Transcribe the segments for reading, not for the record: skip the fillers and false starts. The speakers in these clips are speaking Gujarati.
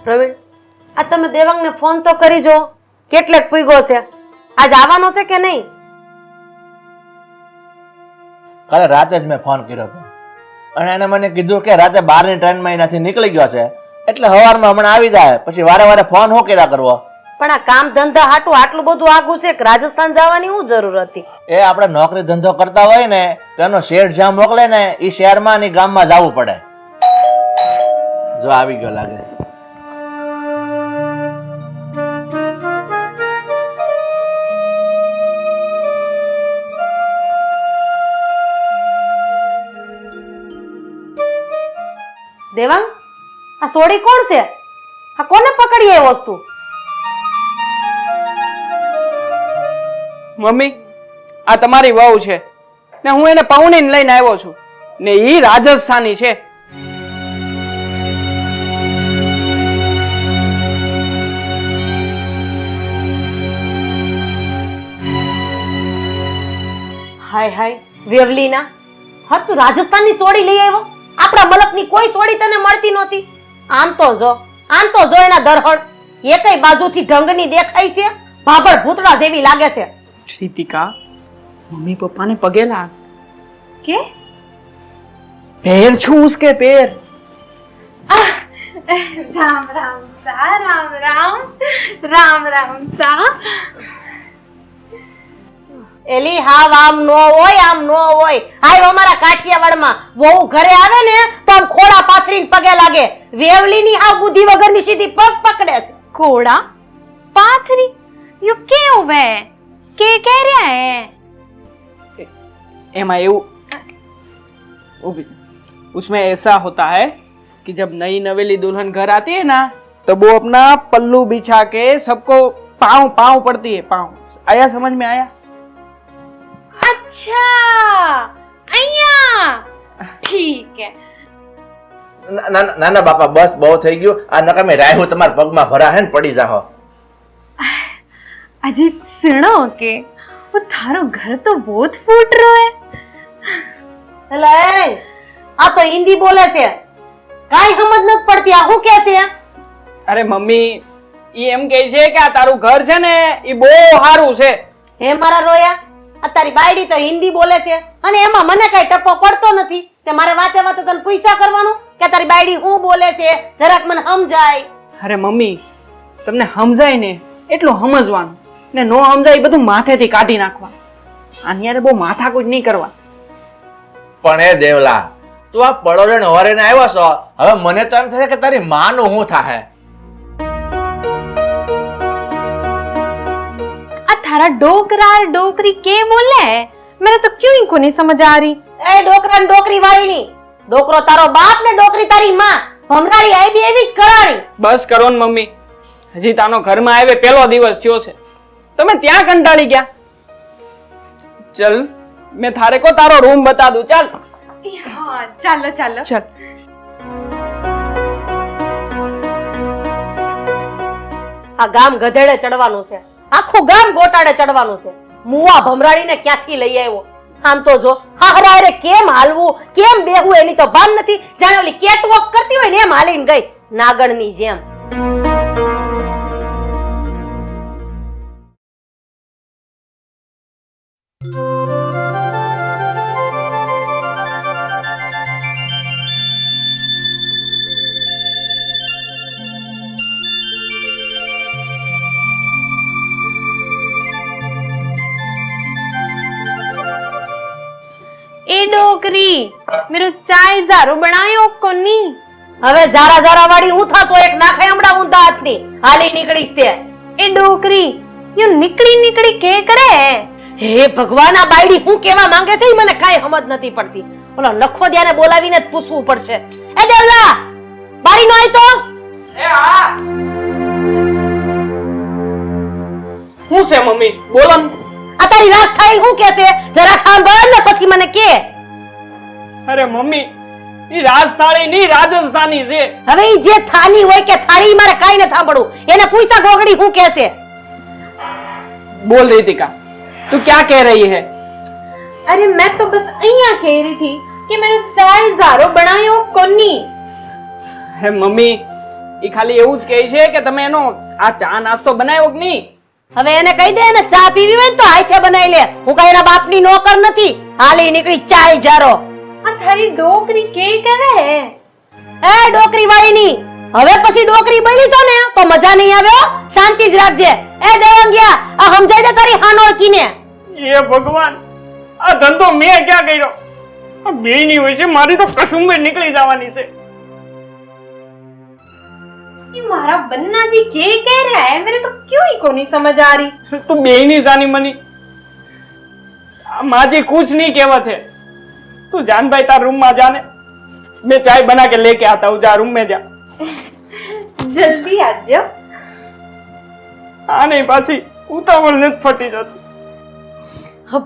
પ્રવીણ, આ તમે દેવાંગને ફોન તો કરી જો, કેટલેક પૂગ્યો છે, આજ આવવાનો છે કે નહીં? કાલે રાતે જ મેં ફોન કર્યો હતો અને એને મને કીધું કે રાતે 12ની ટ્રેનમાં અહીંયાથી નીકળી ગયો છે, એટલે સવારમાં હમણાં આવી જાય, પછી વારે વારે ફોન હું કર્યા કરવો? પણ આ કામ ધંધા હાટું આટલું બધું આગું છે કે રાજસ્થાન જવાની શું જરૂર હતી? એ આપણે નોકરી ધંધો કરતા હોય ને તો એનો શેઠ જ્યાં મોકલે ને એ શહેરમાં ને ગામમાં જવું પડે. જો આવી ગયો લાગે. દેવાંગ, આ સોડી કોણ છે? આ કોને પકડી એ વસ્તુ? મમ્મી, આ તમારી વહુ છે ને હું એને પૌણીને લઈને આવ્યો છું ને ઈ રાજસ્થાની છે. હાય હાય વેવલીના, હા તું રાજસ્થાનની સોડી લઈ આવ્યો? આપણા મલકની કોઈ સોડી તને મળતી નહોતી. આમ તો જો એના દરહડ એકઈ બાજુથી ઢંગની દેખાય છે, ભાભર ભૂતડા જેવી લાગે છે. રીતિકા, મમ્મી પપ્પાને પગે લાગ. के पैर छू उसके पैर. राम राम सा, राम राम, राम राम सा. એલી હાવ આમ નો હોય. હાય અમારા કાઠિયાવાડમાં વહુ ઘરે આવે ને તો આમ ખોડા પાથરીને પગે લાગે. વેવલીની હાવ બુદ્ધિ વગરની સીધી પગ પકડે છે. कोड़ा पाथरी यू के हुए के कह रहा है? एमा उसमें ऐसा होता है कि जब नई नवेली दुल्हन घर आती है ना तो वो अपना पल्लू बिछा के सबको पाँव पाँव पड़ती है. पाँव आया? समझ में आया? अच्छा अय्या ठीक है. ના ના બાપા, બસ બહુ થઈ ગયું. આ નકામે રાહુ તમારા પગમાં ભરા હે ને પડી જાહો. अजीत सुनो के वो थारो घर तो बहुत फूट रहा है. એટલે આ તો હિન્દી બોલે છે, કાઈ સમજ નથી પડતી. આ શું કહે છે? અરે મમ્મી, ઈ એમ કહે છે કે આ તારું ઘર છે ને ઈ બહુ સારું છે. હે મારા રોયા, આ તારી બાયડી તો હિન્દી બોલે છે અને એમાં મને કઈ ટપો પડતો નથી. તે મારે વાતે વાતે તને પૈસા કરવાનું કે તારી બાયડી શું બોલે છે જરાક મને સમજાય. અરે મમ્મી, તમને સમજાય ને એટલું સમજવાનું ને નો સમજાય બધું માથેથી કાઢી નાખવા. આની યારે બહુ માથાકૂટ નહીં કરવા. પણ એ દેવલા, તું આ પડોરણ ઓરેને આવ્યો છો, હવે મને તો એમ થશે કે તારી માનું શું થાહે? थारा डोकरार डोकरी के बोले है? मेरे तो क्यों इनको नहीं समझ आ रही. એ ડોકરા ને ડોકરી વાળી ની, ડોકરો તારો બાપ ને ડોકરી તારી માં. ભમરાડી આઈ બી એવી જ કરાણી. બસ કરો ને મમ્મી, હજી તાનો ઘરમાં આવે પહેલો દિવસ થયો છે, તમે ત્યાં કંટાળી ગયા. ચલ मैं थारे को तारो रूम बता दूं. चल. हाँ चलो चलो. चल. આ ગામ ગધેડે ચડવાનું છે, આખું ગામ ગોટાડે ચડવાનું છે. મુવા ભમરાડીને ક્યાંથી લઈ આવ્યો? આમ તો જો હારે કેમ હાલવું કેમ બેહવું એની તો ભાન નથી. જાણે ઓલી કેટવોક કરતી હોય ને એમ હાલીને ગઈ નાગણની જેમ. ए डोकरी मेरो चाय जारो बनायो कोनी. હવે જારા જારા વાળી હું થાતો એક નાખે હમડા ઊંધા હાથની હાલી નીકળીશ તે. ए डोकरी यू निकड़ी निकड़ी के करे? હે ભગવાન, આ બાયડી હું કેવા માંગે છે ઈ મને કાઈ સમજ નથી પડતી. ઓલો લખોદિયાને બોલાવીને જ પૂછવું પડશે. એ દેવલા, બારી નો આય તો. એ હા. શું છે મમ્મી? બોલો ને. આ તારી રાત થાય હું કે છે? જરા સાંભળ ને પછી મને કે. અરે મમ્મી, ઈ રાજસ્થાની ની રાજસ્થાની છે. હવે ઈ જે થાની હોય કે થાળી મારે કાઈ ન સાંભળવું. એને પૂછતા ગોગડી હું કે છે? बोल रितिका, तू क्या कह रही है? अरे मैं तो बस अय्या कह रही थी कि मेरे चाय जारो बनायो कोनी. है मम्मी, એ ખાલી એવું જ કહે છે કે તમે એનો આ ચા નાસ્તો બનાવ્યો કે નહીં. હવે એને કહી દે ને ચા પીવી હોય ને તો હાથે બનાવી લે. હું કઈ એના બાપની નોકર નથી. હાલી નીકળી ચાય જારો. આ થારી ડોકરી કે કેવે હે? એ ડોકરી વાળીની, હવે પછી ડોકરી બળી છો ને તો મજા નહીં આવે હો. શાંતિ જ રાખજે. એ દેવાંગિયા, આ સમજાઈ દે તારી હાનોળકીને. એ ભગવાન, આ ધંધો મેં ક્યાં કર્યો? આ બેયની હોય છે, મારી તો કસુંબે નીકળી જવાની છે. ये मारा बन्ना जी के कह रहा है, मेरे तो क्यों ही को नहीं समझ आ रही. તું બેયની જાની મની माजी कुछ नहीं कहवत है. तू जान भाई तार रूम में जाने, मैं चाय बना के लेके आता हूँ. जा रूम में जा. जल्दी आ जाओ. हाँ नहीं पासी उतावળ નથી ફટી જતી.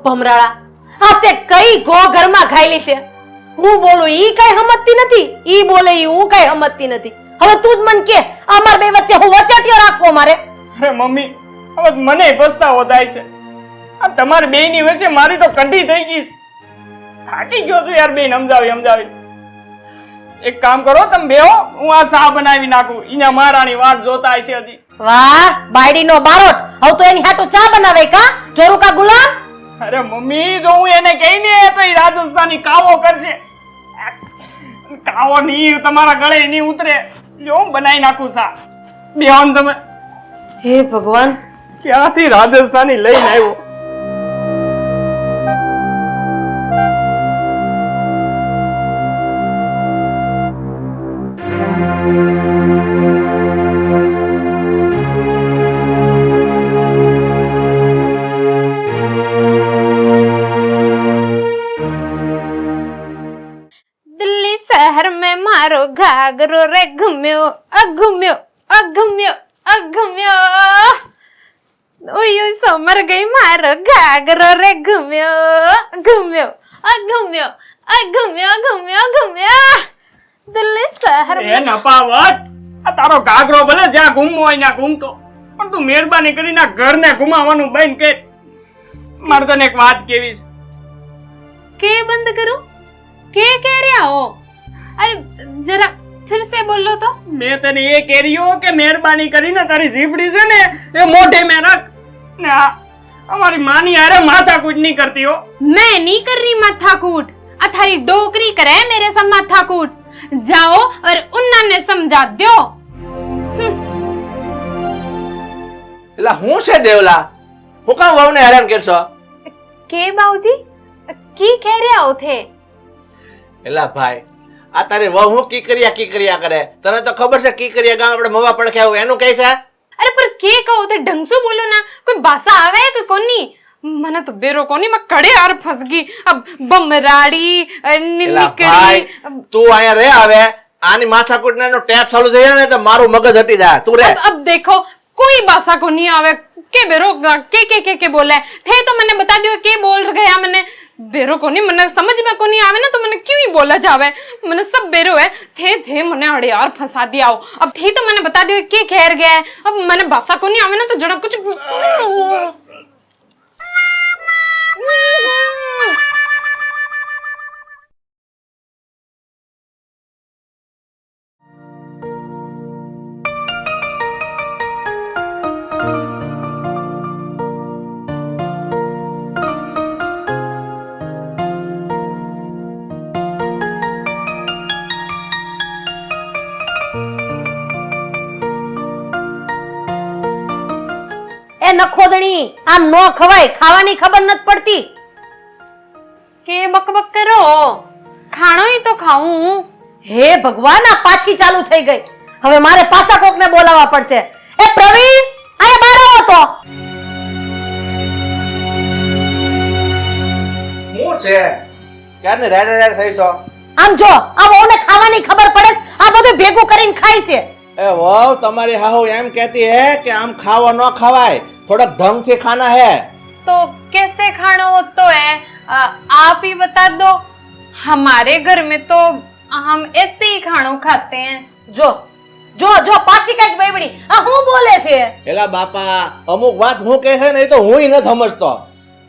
ભમરાળા, આ તે કઈ ગો ઘરમાં ખાઈલી છે? હું બોલું ઈ કઈ સમજતી નથી, ઈ બોલે ઈ હું કઈ સમજતી નથી. હવે તું જ મન કે અમાર બે વચ્ચે હું વચાટ્યો રાખવો મારે? અરે મમ્મી, હવે મને પસ્તાવો થાય છે. આ તમારી બેયની વચ્ચે મારી તો કઢી થઈ ગઈ. થાકી ગયો છું યાર બેન સમજાવી. એક કામ કરો તમે બેહો, હું આ ચા બનાવી નાખું. ઈના મહારાણી વાટ જોતા હશે હજી. વાહ, બાયડીનો બારોટ. હવે તો એની હાટુ ચા બનાવે કા? જોરુ કા ગુલામ? અરે મમ્મી, જો હું એને કહીને તો એ રાજસ્થાની કાવો કરશે. કાવો ની તમારા ગળે નહીં ઉતરે. લ્યો હું બનાવી નાખું ચા. બેહો ને તમે. હે ભગવાન, ક્યાંથી રાજસ્થાની લઈને આવ્યો? दिल्ली शहर में मारो घाघरो रे घूम्यो अघूम्यो अघूम्यो अघूम्यो. ओयो समर गई मारो घाघरो रे घूम्यो घूम्यो अघूम्यो अघूम्यो घूम्यो घूम्यो. दिल्ली शहर એ में નપાવટ, આ તારો ઘાઘરો ભલે જ્યાં ઘૂમવો હોય ત્યાં ઘૂમતો, પણ તું મહેરબાની કરીને આ ઘરને ઘુમાવવાનું બંધ કર. મારે તને એક વાત કેવી છે. के बंद करूं? के कह रहे हो? अरे जरा फिर से बोलो तो. મેં તને એ કહ્યું કે મહેરબાની કરીને તારી જીભડી છે ને એ મોઢે મેં રાખ ને આ અમારી માની હારે માથાકૂટ નહીં કરતી હો. मैं नहीं कर रही माथाकूट. आ थारी डोकरी करे मेरे सब माथाकूट. जाओ और उन्ना ने समझा दो. એટલે હું છે દેવલા, હું કામ વહુને હેરાન કરશો? के बाबूजी की कह रहे हो थे? એલા ભાઈ, આ તારી વહુ હું કીકરિયા કરે. તને તો ખબર છે કીકરિયા ગામ આપણે મવા પડખે આવું એનું કહે છે. अरे पर के कहो थे, ढंग से बोलो ना. कोई भाषा आवे है कि कोनी? मने तो बेरो कोनी, मैं कड़े यार फंस गई. अब बमराड़ी એલા ભાઈ, તું અહીંયા રે. હવે આની માથાકૂટનો ટેપ ચાલુ થઈ જાય ને તો મારું મગજ હટી જાય. તું રે. अब देखो कोई भाषा को नहीं आवे. के बेरो के बोले थे तो मैंने बता दियो के बोल गया. मैंने बेरो को नहीं, मैंने समझ में को नहीं आवे ना तो मैंने क्यों ही बोला जावे. मैंने सब बेरो है थे मैंने अड़े यार फंसा दिया हो. अब थे तो मैंने बता दियो के खैर गया है. अब मैंने भाषा को नहीं आवे ना तो जरा कुछ એ નખોદણી, આમ નો ખવાય. ખાવાની ખબર નથી પડતી. के बकबक करो. खानो ही तो खाऊं. હે ભગવાન, આ પાછી ચાલુ થઈ ગઈ. હવે મારે પાછા કોકને બોલાવવા પડશે. એ પ્રવીણ, આયા બહાર આવો તો. હું છે ક્યારને રેડ થઈ છો? આમ જો, આ વહુને ખાવાની ખબર પડે છે, આ બધું ભેગું કરીને ખાય છે. એ વહુ, તમારી હાહુ એમ કહેતી હે કે આમ ખાવા ન ખવાય, થોડક ઢંગ से खाना है. तो कैसे खाना होता है? आप ही बता दो. हमारे घर में तो हम ऐसे ही खाना खाते हैं. જો જો જો પાછી કઈક બેવડી. આ હું બોલે છે? એલા બાપા, અમુક વાત હું કહે છે ને એ તો હુંય નથી સમજતો.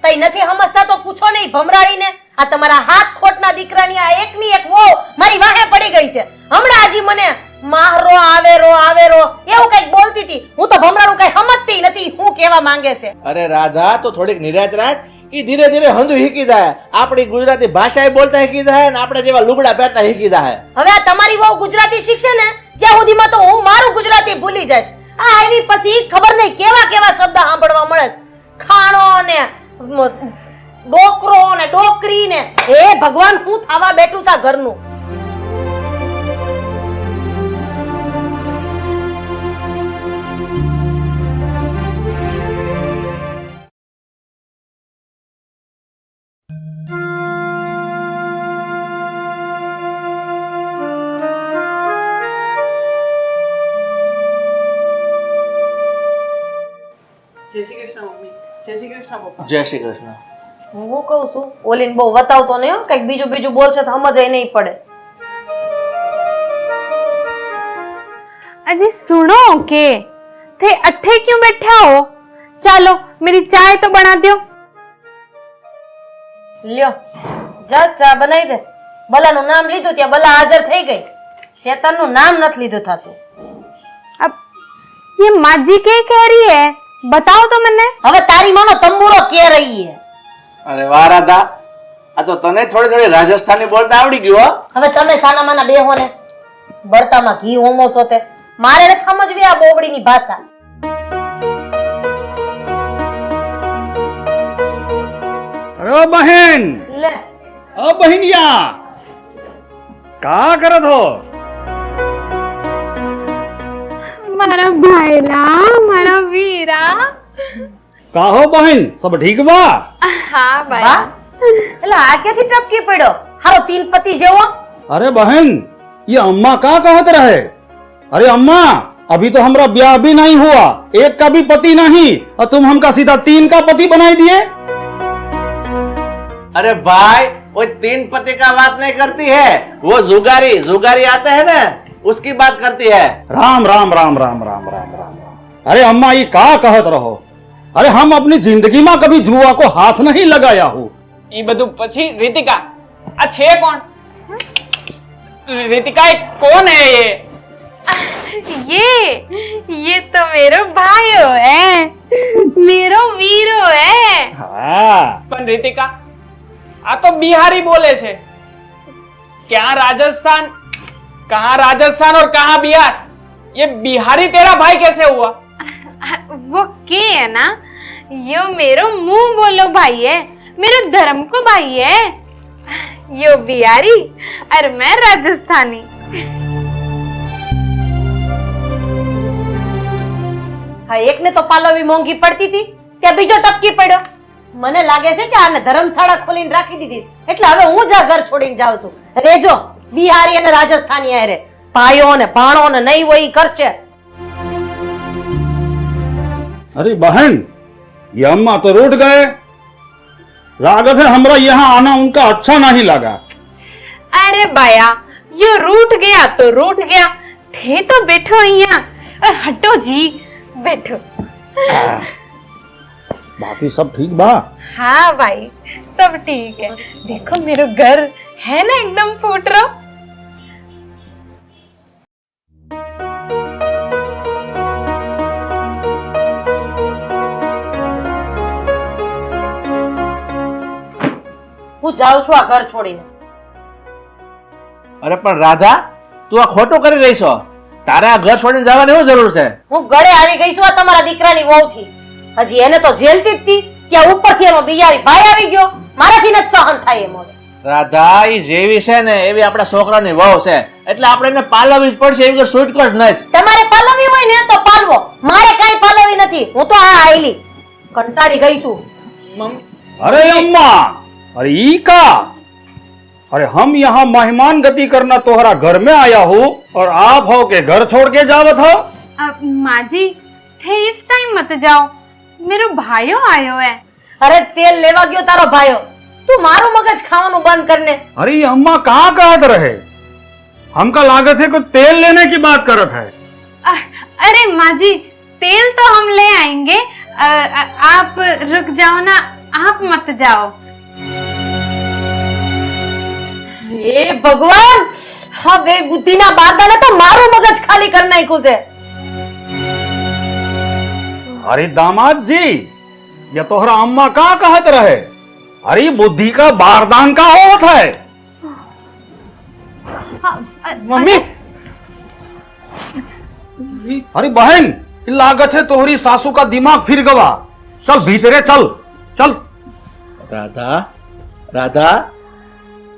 તઈ નથી સમજતા તો પૂછો નહીં ભમરાડીને. આ તમારા હાથ ખોટના દીકરાની આ એકની એક વહુ મારી વાહે પડી ગઈ છે. હમણાં હજી મને મારો આવેરો એવું કઈક બોલતી હતી. હું તો ભમરાડું કઈ સમજતી નથી હું કેવા માંગે છે. અરે રાધા તો થોડીક નિરાત રાખ. ઈ ધીરે ધીરે હંધુ શીખી જાય. આપણી ગુજરાતી ભાષા બોલતા શીખી જાય ને આપણે જેવા લુગડા પહેરતા શીખી જાય. હવે આ તમારી વહુ ગુજરાતી શીખશે ને ત્યાં સુધીમાં તો હું મારું ગુજરાતી ભૂલી જઈશ. આ આવી પછી ખબર નહીં કેવા કેવા શબ્દ સાંભળવા મળે છે. ખાણો ને ડોકરો ને ડોકરી ને હે ભગવાન હું થાવા બેઠું છે ઘરનું. જય શ્રી કૃષ્ણ મમ્મી. જય શ્રી કૃષ્ણ પપ્પા. જય શ્રી કૃષ્ણ. હું કહું છું ઓલીને બહુ વતાવતો નહીં હો. કઈક બીજું બોલશે તો સમજાય નહીં પડે. अजी सुनो के थे अट्ठे क्यों बैठा हो? चलो मेरी चाय तो बना दो. લ્યો જા ચા બનાવી દે. બલાનું નામ લીધું ત્યાં બલા હાજર થઈ ગઈ. શેતાનનું નામ નથી લીધું થાતું. अब ये माजी के कह रही है बताओ तो मैंने. હવે તારી માનો તંબુરો કે રહી હે. અરે વાહ રાધા, આ તો તને થોડી થોડી રાજસ્થાની બોલતા આવડી ગયું હો. હવે તમે સાના માના બેહો ને બળતામાં ઘી હોમો છો તે મારે ને સમજવી આ બોબડીની ભાષા. अरे बहन, લે ओ बहनिया, का करत हो? मारा भाईला मारा वीरा. का हो बहन, सब ठीक बा? हाँ भाई. વાહ એટલે આ ક્યાંથી ટપકી પડ્યો હારો તીન પતિ જેવો. अरे बहन, ये अम्मा का कहत रहे? अरे अम्मा, अभी तो हमारा ब्याह भी नहीं हुआ, एक का भी पति नहीं, और तुम हमका सीधा 3 का पति बनाई दिए. अरे भाई वो 3 पति का बात नहीं करती है, वो जुगारी आते हैं ना उसकी बात करती है. राम राम राम राम राम राम राम. अरे अम्मा ये का कहत रहो? अरे हम अपनी जिंदगी में कभी जुआ को हाथ नहीं लगाया हूँ. ઈ બધું પછી રીતિકા આ છે કોણ? રીતિકા એ કોણ હે ये तो मेरो भाईयो है, मेरो वीरो है. हाँ. પણ રીતિકા આ તો બિહારી બોલે છે. क्या राजस्थान, कहाँ राजस्थान और कहाँ बिहार? ये बिहारी तेरा भाई कैसे हुआ? वो के है ना, यो मेरो मुंह बोलो भाई है, मेरो धर्म को भाई है. यो बिहारी और मैं राजस्थानी. હા એકને તો પાલવી મોંઘી પડતી હતી ત્યાં બીજો ટપકી પડ્યો. મને લાગે છે કે આને ધર્મશાળા ખોલીને રાખી દીધી એટલે હવે હું જ આ ઘર છોડીને જાઉં છું. રેજો બિહારી અને રાજસ્થાની હારે ભાઈઓ ને ભાણો ને નહીં હોય ઈ કરશે. अरे बहन, ये अम्मा तो रूठ गए. लागत है हमरा यहाँ आना उनका अच्छा नहीं लगा. अरे बाया, यो रूठ गया तो रूठ गया. थे तो बैठो અહીંયા. हटो जी, बैठो. बाकी सब ठीक बा? हाँ भाई, सब ठीक है. देखो मेरा घर है ना एकदम फूट रहा. હું જાઉં છું આ ઘર છોડીને. અરે પણ રાધા તું આ ખોટું કરી રહી છો. તારે આ ઘર છોડીને જવાની શું જરૂર છે? હું ગળે આવી ગઈ છું આ તમારા દીકરાની વહુથી. હજી એને તો જેલતી જ હતી કે ઉપરથી એનો બિયારી ભાઈ આવી ગયો. મારાથી ન સહન થાય એમ હવે. રાધા ઈ જેવી છે ને એવી આપણા છોકરાની વહુ છે એટલે આપણે એને પાલવવી જ પડશે. એવી શૂટકટ નહીં. તમારે પાલવી હોય ને તો પાલવો, મારે કાઈ પાલવી નથી. હું તો આ આઈલી કંટાળી ગઈ છું. મમ્મી अरे अम्मा, अरे ई का? अरे हम यहाँ मेहमान गति करना तोहरा घर में आया हूँ और आप हो के घर छोड़ के जावत हो. माँ जी थे इस टाइम मत जाओ, मेरो भाईयो आयो है. અરે તેલ લેવા ગયો તારો ભાઈઓ. તું મારું મગજ ખાવાનું બંધ કરને. अरे ये अम्मा कहाँ कहत रहे? हमका लागत है कोई तेल लेने की बात करत है. अरे माँ जी तेल तो हम ले आएंगे. आप रुक जाओ ना, आप मत जाओ. હે ભગવાન હવે બુદ્ધિના બારદાને તો મારું મગજ ખાલી કરી નાખ્યું છે. अरे दामाद जी, ये तोहरा अम्मा का कहत रहे? अरे बुद्धि का बारदान का होत है. મમ્મી अरे बहन, इ लागत है तोहरी सासू का दिमाग फिर गवा. चल भीतरे चल चल. રાધા રાધા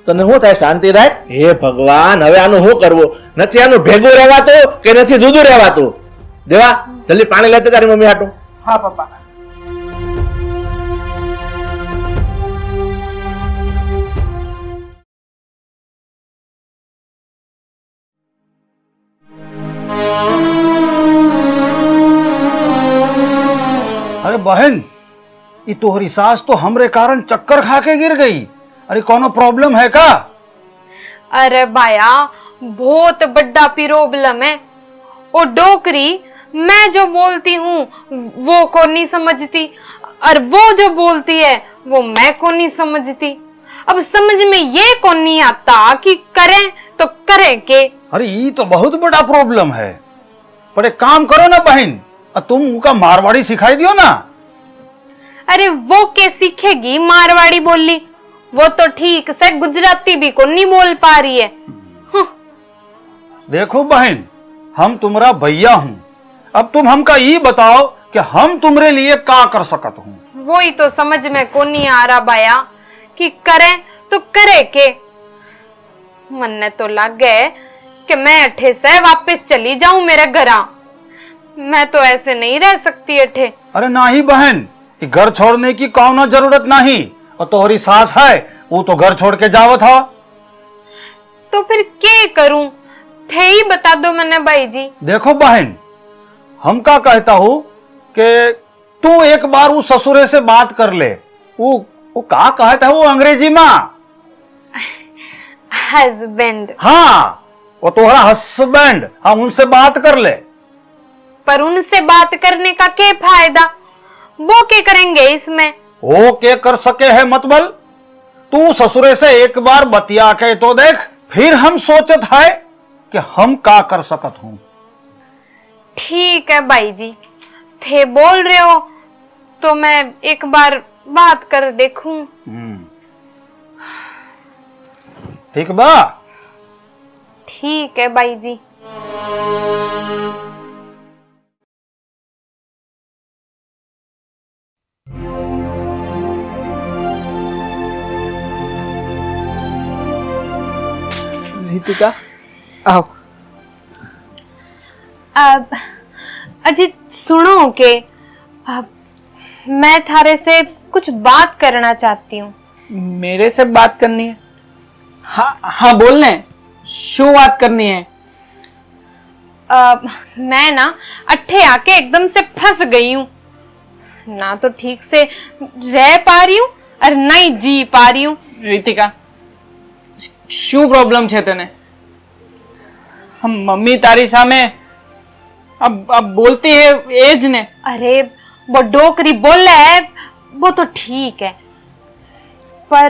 તને શું થાય? શાંતિ રાખ. હે ભગવાન, હવે આનું શું કરવું? નથી આનું ભેગું રહેવાતું કે નથી જુદું રહેવાતું? દેવા જલ્દી પાણી લેતે તારી મમ્મી હાટું. હા પપ્પા. अरे बहन, ये तोहरी सास तो हमरे कारण चक्कर खा के गिर गई. अरे कोनो प्रॉब्लम है का? अरे बाया बहुत बड़ा प्रॉब्लम है। और डोकरी मैं जो बोलती हूँ वो को नहीं समझती और वो जो बोलती है वो मैं को नहीं समझती। अब समझ में ये को नहीं आता कि करें तो करें के। अरे ये तो बहुत बड़ा प्रॉब्लम है. पर एक काम करो ना बहन, तुम उनका मारवाड़ी सिखाई दियो ना. अरे वो के सीखेगी मारवाड़ी बोली? वो तो ठीक से गुजराती भी को नहीं बोल पा रही है। देखो बहन, हम तुम्हारा भैया हूँ. अब तुम हमका ये बताओ कि हम तुम्हारे लिए क्या कर सकत हूँ. वो ही तो समझ में को नहीं आ रहा बाया कि करें तो करे के। मन ने तो लग गए कि मैं अठे से वापस चली जाऊं मेरे घरा। मैं तो ऐसे नहीं रह सकती अठे। अरे नहीं बहन, ये घर छोड़ने की कौनो जरूरत नहीं. और तोहरी सास है, वो तो घर छोड़ के जावत था. तो फिर क्या करूं? थे ही बता दो मैंने भाई जी। देखो बहन, हम का कहता हूँ कि तू एक बार वो ससुरे से बात कर ले. वो का कहता है वो अंग्रेजी में? हस्बैंड। हाँ, वो तुम्हारा हस्बैंड. हाँ, उनसे बात कर ले. पर उनसे बात करने का क्या फायदा? वो क्या करेंगे इसमें? वो क्या कर सके है मतबल. तू ससुरे से एक बार बतिया के तो देख, फिर हम सोचत है कि हम का कर सकत हूँ. ठीक है भाई जी, थे बोल रहे हो तो मैं एक बार बात कर देखूं. ठीक बा. ठीक है भाई जी। રીતિકા આવ. अब अजीत सुनो के अब मैं थारे से कुछ बात करना चाहती हूँ। मेरे से बात करनी है? हाँ हाँ बोल ने. શું વાત करनी है? मैं ना अट्ठे आके एकदम से फंस गई हूँ। ना तो ठीक से रह पा रही हूँ और ना ही जी पा रही हूँ। રીતિકા શું પ્રોબ્લેમ છે તને? મમ્મી તારી સામે अब बोलती है एज ने. अरे वो डोकरी बोल रहा है वो तो ठीक है, पर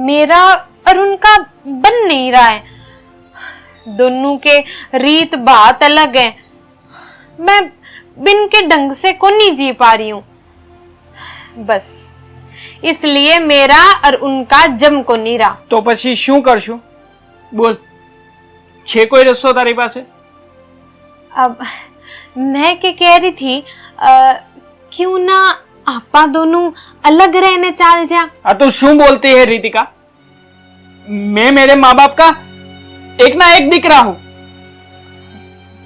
मेरा और उनका बन नहीं रहा है। दोनों के रीत बात अलग है। मैं बिन के ढंग से को नहीं जी पा रही हूँ। बस इसलिए मेरा और उनका जम को नहीं रहा। तो પછી શું કરશું? બોલ, છે કોઈ રસ્તો તારી પાસે? अब मैं क्या कह रही थी, क्यों ना आपा दोनों अलग रहने चाल जा। हाँ तो શું बोलती है રીતિકા? मैं मेरे माँ बाप का एक ना एक दिख रहा हूँ.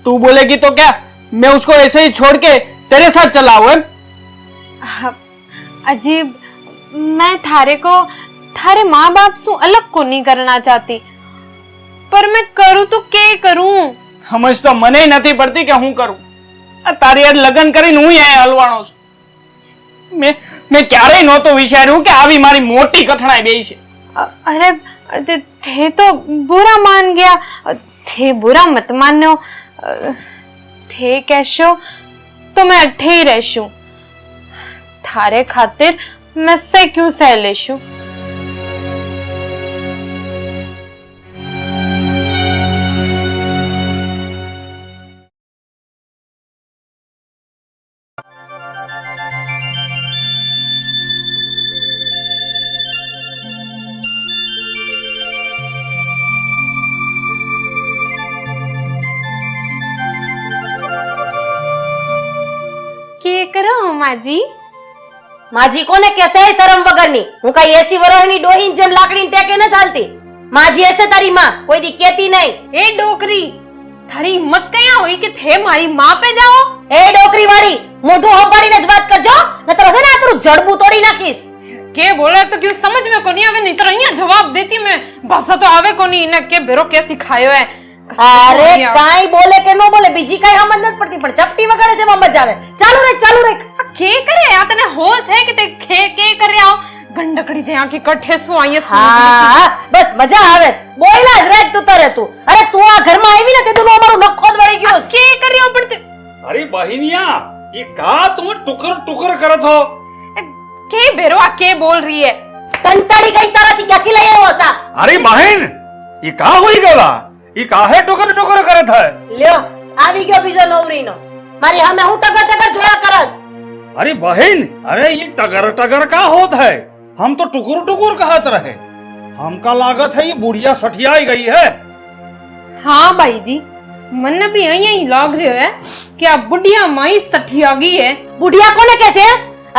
तू बोलेगी तो क्या मैं उसको ऐसे ही छोड़ के तेरे साथ चला हूँ? अजीब, मैं थारे को थारे माँ बाप से अलग को नहीं करना चाहती, पर मैं करूँ तो क्या करूँ? समझ तो મને નથી પડતી કે હું કરું. આ તારી યાર લગન કરીને હું અહીંયા હલવાનો છું. મેં ક્યારેય નહોતું વિચાર્યું કે આવી મારી મોટી કથણાઈ બેઈ છે. अरे थे तो बुरा मान गया। थे बुरा मत मानो। थे कैशो तो मैं अठे ही रहशू। थारे खातिर मैं से क्यों सह लेशू। કરો માજી. માજી કોને કહેશે શરમ વગરની? હું કઈ 80 વર્ષની ડોહીન જેમ લાકડીને ટેકે ન ચાલતી. માજી હશે તારી માં, કોઈ દી કેતી નહીં. એ ડોકરી, તારી હિંમત કયા હોય કે થે મારી માં પે જાઓ? એ ડોકરી વાળી, મોઢું સંભાળીને જ વાત કરજો, નતર છે ને આ તારું જડબું તોડી નાખીશ. के बोला तो क्यों समझ में को नहीं आवे, नहीं तो અહીંયા जवाब देती मैं. भाषा तो आवे को नहीं इने के बेरो क्या सिखायो है. અરે કાઈ બોલે કે નો બોલે બીજી કાઈ સમજ નથી પડતી, પણ ચપટી વગાડે છે એમાં મજા આવે. ચાલુ રે. के करे आ तने होश है कि ते के करे आओ गंडकड़ी जे आंखी कठे सु आये सु. હા બસ મજા આવે. બોયલા જ રાત તું તરે તું. અરે તું આ ઘરમાં આવી ને તે તું અમારું નખો જ વળી ગયો. के કર્યો પડતે? अरे बहिनिया, ये का तुम टुकर टुकर करत हो? के बेरो आ के बोल रही है? કંટાળી ગઈ તારાથી ક્યાંથી લઈ આવ્યો હતા? अरे बहन, ये का होई गला? ये काहे टुकर टुकर करत है? લ્યો આવી ગયો બીજો નવરીનો. મારી સામે હું ટગર જોયા કરસ. अरे बहन, अरे ये टगर टगर का होत है? हम तो टुकुर टुकुर कहत रहे. हमका लागत है ये बुढ़िया सठियाई गई है. हाँ भाई जी, मन भी यही लाग रही है कि आ बुढ़िया माई सठिया गई है. બુઢિયા કોને કહેશે?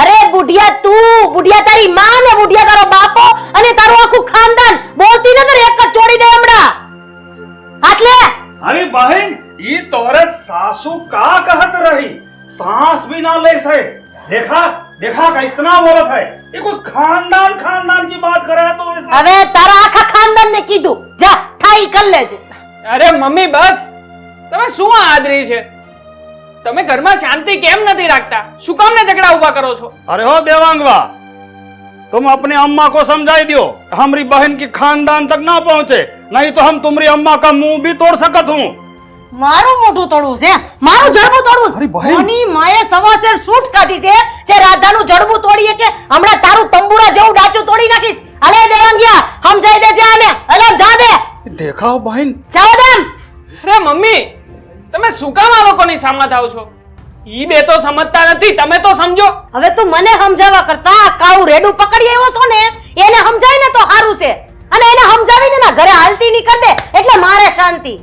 અરે બુઢિયા તું, બુઢિયા તારી માં ને બુઢિયા તારો બાપો અને તારું આખું ખાનદાન. બોલતી નતર એક જ ચોડી દે હમણાં. હાથ લે. अरे बहन, ये तोरे सासू का कहत रही? सांस भी ना ले से. देखा देखा का इतना बोलत है. ये कोई खानदान खानदान की बात करे तो હવે તારા આખા ખાનદાનને કીધું, જા થાઈ કર લેજે. અરે મમ્મી બસ, તમે શું આદરી છે? તમે ઘરમાં શાંતિ કેમ નથી રાખતા? શું કામ ને ઝઘડા ઉભા કરો છો? अरे हो देवांगवा, तुम अपने अम्मा को समझाई दियो हमारी बहन की खानदान तक ना पहुंचे, नहीं तो हम तुम्हारी अम्मा का मुंह भी तोड़ सकत हूँ. મારું મોઢું તોડવું છે? મારું જડબું તોડવું અરે છે? બહેન. કોની માએ સવાસેર સૂટ કાઢી છે જે રાધાનું જડબું તોડીએ કે હમણાં તારું તંબુરા જેવું ડાચું તોડી નાખીશ. અલે દેવાંગિયા સમજાઈ દેજે આને. અલે જા દે. देखा हो बहन, જાઓ દેમ. અરે મમ્મી, તમે શું કામ આ લોકોની સામે થાવ છો? ઈ બે તો સમજતા નથી, તમે તો સમજો. હવે તું મને સમજાવવા કરતા આ કાળું રેડું પકડી આવ્યો છો ને એને સમજાય ને તો સારું છે, અને એને સમજાવીને ના ઘરે હાલતી ની કર દે એટલે મારે શાંતિ.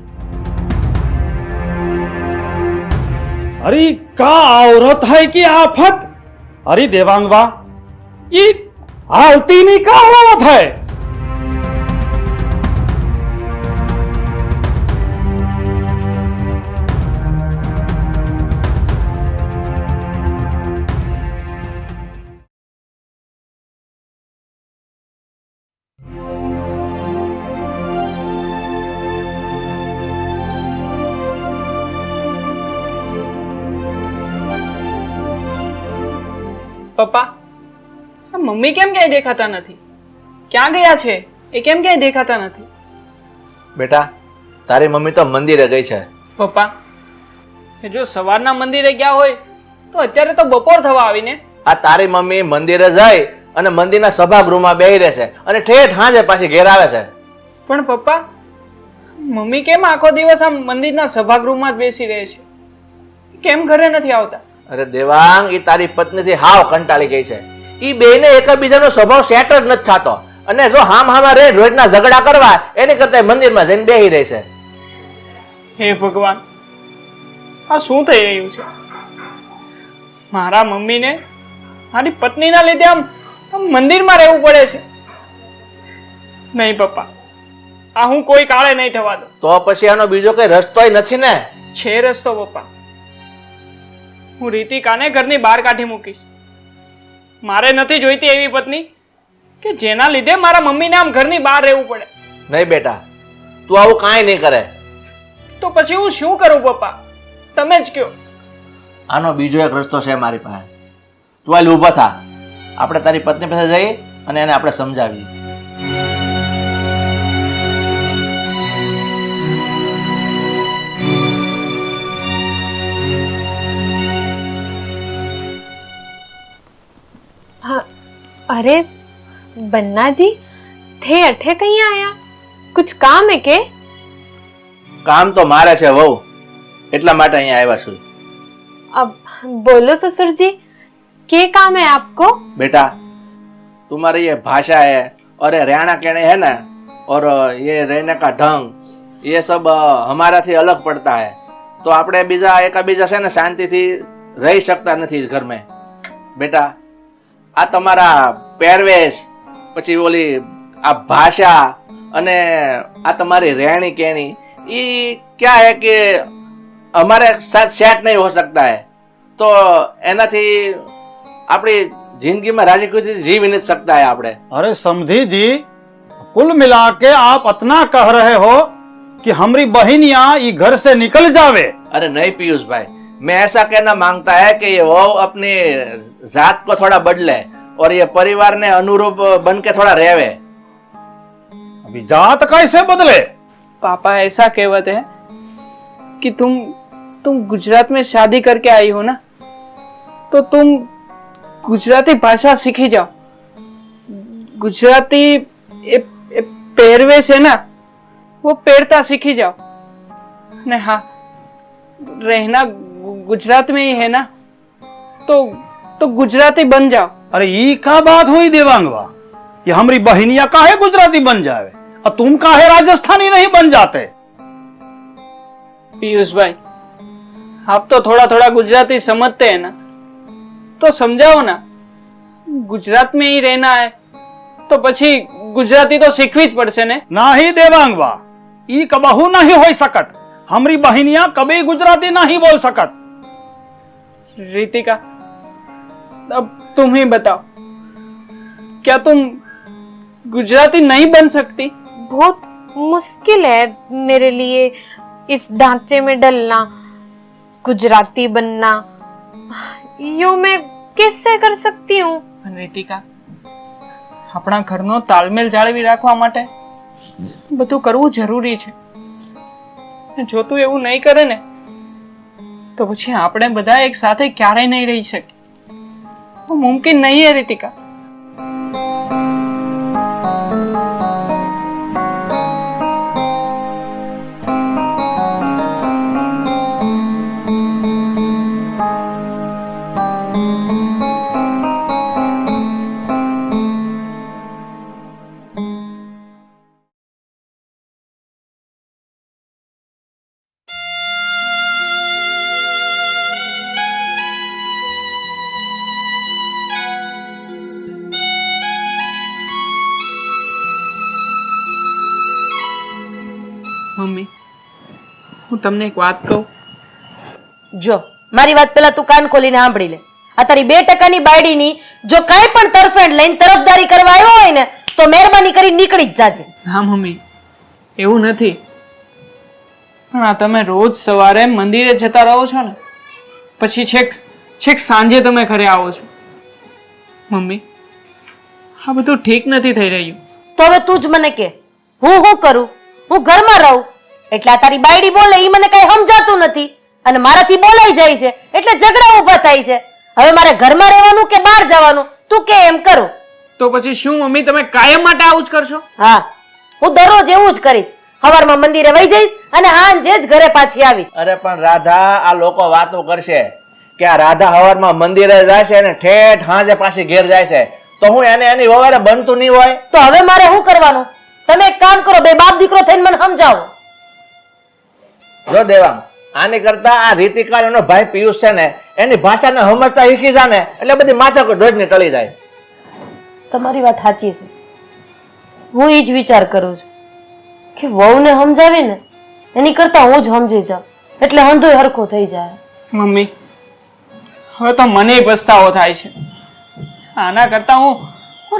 अरे का औरत है की आफत. अरे देवांगवा, ये हालती नहीं का औरत है. પપ્પા, આ મમ્મી કેમ ક્યાંય દેખાતા નથી? ક્યાં ગયા છે એ કેમ ક્યાંય દેખાતા નથી? બેટા, તારી મમ્મી તો મંદિરે ગઈ છે. પપ્પા, એ જો સવારના મંદિરે ગયા હોય તો અત્યારે તો બપોર થવા આવીને. આ તારી મમ્મી મંદિરે જાય અને મંદિરના સભાગૃહમાં બેહી રહેશે અને ઠેઠ સાંજે પાછી ઘેર આવે છે. પણ પપ્પા, મમ્મી કેમ આખો દિવસ આમ મંદિરના સભાગૃહમાં જ બેસી રહે છે? કેમ ઘરે નથી આવતા? અરે દેવાંગ, ઈ તારી પત્નીથી હાવ કંટાળી ગઈ છે. ઈ બેયને એકબીજાનો સ્વભાવ સેટ જ નથી થતો અને જો હામાં રે રોજના ઝઘડા કરવા એની કરતા મંદિરમાં જઈને બેહી રહી છે. હે ભગવાન, આ શું થઈ રહ્યું છે? મારા મમ્મીને મારી પત્નીના લીધે આમ મંદિરમાં રહેવું પડે છે. નહીં પપ્પા, આ હું કોઈ કાળે નહીં થવા દઉં. તો પછી આનો બીજો કઈ રસ્તોય નથી ને? છે રસ્તો પપ્પા. હું રીતિકાને ઘરની બહાર કાઢી મૂકીશ. મારે નથી જોઈતી એવી પત્ની કે જેના લીધે મારા મમ્મીને આમ ઘરની બહાર રહેવું પડે. નહીં બેટા, તું આવું કાંઈ નહીં કરે. તો પછી હું શું કરું પપ્પા? તમે જ કહો. આનો બીજો એક રસ્તો છે મારી પાસે. તું હાલ ઊભો થા, આપણે તારી પત્ની પાસે જઈએ અને એને આપણે સમજાવીએ. अरे बन्ना जी, थे अठे कहीं आया? कुछ काम है के? કામ તો મારે છે વહુ, એટલા માટે અહીંયા આવ્યા છું. अब बोलो ससुर जी, क्या काम है आपको? बेटा, तुम्हारी ये भाषा है और ये रहना कहने है ना, और ये रहने का ढंग, ये सब हमारा थी अलग पड़ता है. तो આપણે બીજા એકાબીજા છે ને શાંતિથી રહી શકતા નથી ઘર મેં. બેટા, આ તમારા પહેરવેશ, પછી ઓલી આ ભાષા અને આ તમારી રહેણી કહેણી, ये क्या है कि हमारे साथ सेट नहीं हो सकता है, तो એનાથી આપણી જિંદગીમાં રાજી ખુશી જીવી નથી શકતા है આપણે. अरे समधी जी, कुल मिला के आप इतना कह रहे हो कि हमारी बहनियां ये घर से निकल जावे. अरे नहीं पीयूष भाई, मैं ऐसा कहना मांगता है कि ये वो अपनी जात को थोड़ा बदले और ये परिवार ने अनुरूप बन के थोड़ा रहवे. अभी जात कैसे बदले? पापा ऐसा कहते हैं कि तुम गुजरात में शादी करके आई हो ना, तो तुम गुजराती भाषा सीखी जाओ. गुजराती पहरवेश है ना, वो पहनता सीखी जाओ. ने हाँ, रहना गुजरात में ही है ना, तो गुजराती बन जाओ. अरे ये क्या बात हुई देवांगवा, ये हमारी बहनियां काहे गुजराती बन जावे और तुम काहे राजस्थानी नहीं बन जाते? पीयूष भाई, आप तो थोड़ा थोड़ा गुजराती समझते हैं ना, तो समझाओ ना. गुजरात में ही रहना है तो પછી ગુજરાતી તો શીખવી જ પડશે ને. नहीं देवांगवा, ई कबहू नहीं हो सकत. हमारी बहनियां कभी गुजराती नहीं बोल सकत. रितिका, अब तुम ही बताओ, क्या तुम गुजराती नहीं बन सकती? बहुत मुश्किल है मेरे लिए इस ढांचे में डलना, गुजराती बनना. यो मैं कैसे कर सकती हूँ? रितिका, આપણા ઘરનો તાલમેલ જાળવી રાખવા માટે બધું કરવું જરૂરી છે. જો તું એવું નહીં કરે ને, તો પછી આપણે બધા એક સાથે ક્યારેય નહીં રહી શકીએ. वो मुमकिन नहीं है रितिका. મમ્મી, હું તમને એક વાત કહું. જો મારી વાત પેલા તું કાન ખોલીને સાંભળી લે. આ તારી 2% બાયડીની જો કાંઈ પણ તરફેણ લઈને તરફદારી કરવા આવ્યો હોય ને, તો મહેરબાની કરી નીકળી જ જાજે. હા મમ્મી, એવું નથી, પણ આ તમે રોજ સવારે મંદિરે જતા રહો છો ને, પછી છેક સાંજે તમે ઘરે આવો છો. મમ્મી, આ બધું ઠીક નથી થઈ રહ્યું. તો હવે તું જ મને કે હું શું કરું? હું ઘરમાં રહું એટલે આ તારી બાયડી બોલે ઈ મને કઈ સમજાતું નથી અને મારાથી બોલાઈ જાય છે એટલે ઝઘડા ઊભા થાય છે. હવે મારે ઘરમાં રહેવાનું કે બહાર જવાનું? તું કે એમ કરું. તો પછી શું મમ્મી, તમે કાયમ માટે આવું જ કરશો? હા, હું દરરોજ એવું જ કરીશ. સવારમાં મંદિરે વઈ જઈશ અને સાંજે જ ઘરે પાછી આવીશ. અરે પણ રાધા, આ લોકો વાતો કરશે કે આ રાધા હવારમાં મંદિરે જાય છે અને ઠેઠ હાંજે પાછી ઘેર જાય છે, તો હું એને એની વવારે બનતું નહીં હોય. તો હવે મારે શું કરવાનું? તમે એક કામ કરો, બે બાપ દીકરો થઈને મને સમજાવો. જો દેવાંગ, આની કરતા આ રીતિકા એનો ભાઈ પિયુષ છે ને, એની ભાષાને સમજતા શીખી જા ને, એટલે બધી માથાકૂટ રોજની ટળી જાય. તમારી વાત સાચી છે. હું એ જ વિચાર કરું છું કે વહુને સમજાવી ને એની કરતા હું જ સમજી જાઉં એટલે હંધોય હરખો થઈ જાય. મમ્મી, હવે તો મને પસ્તાવો થાય છે. આના કરતા હું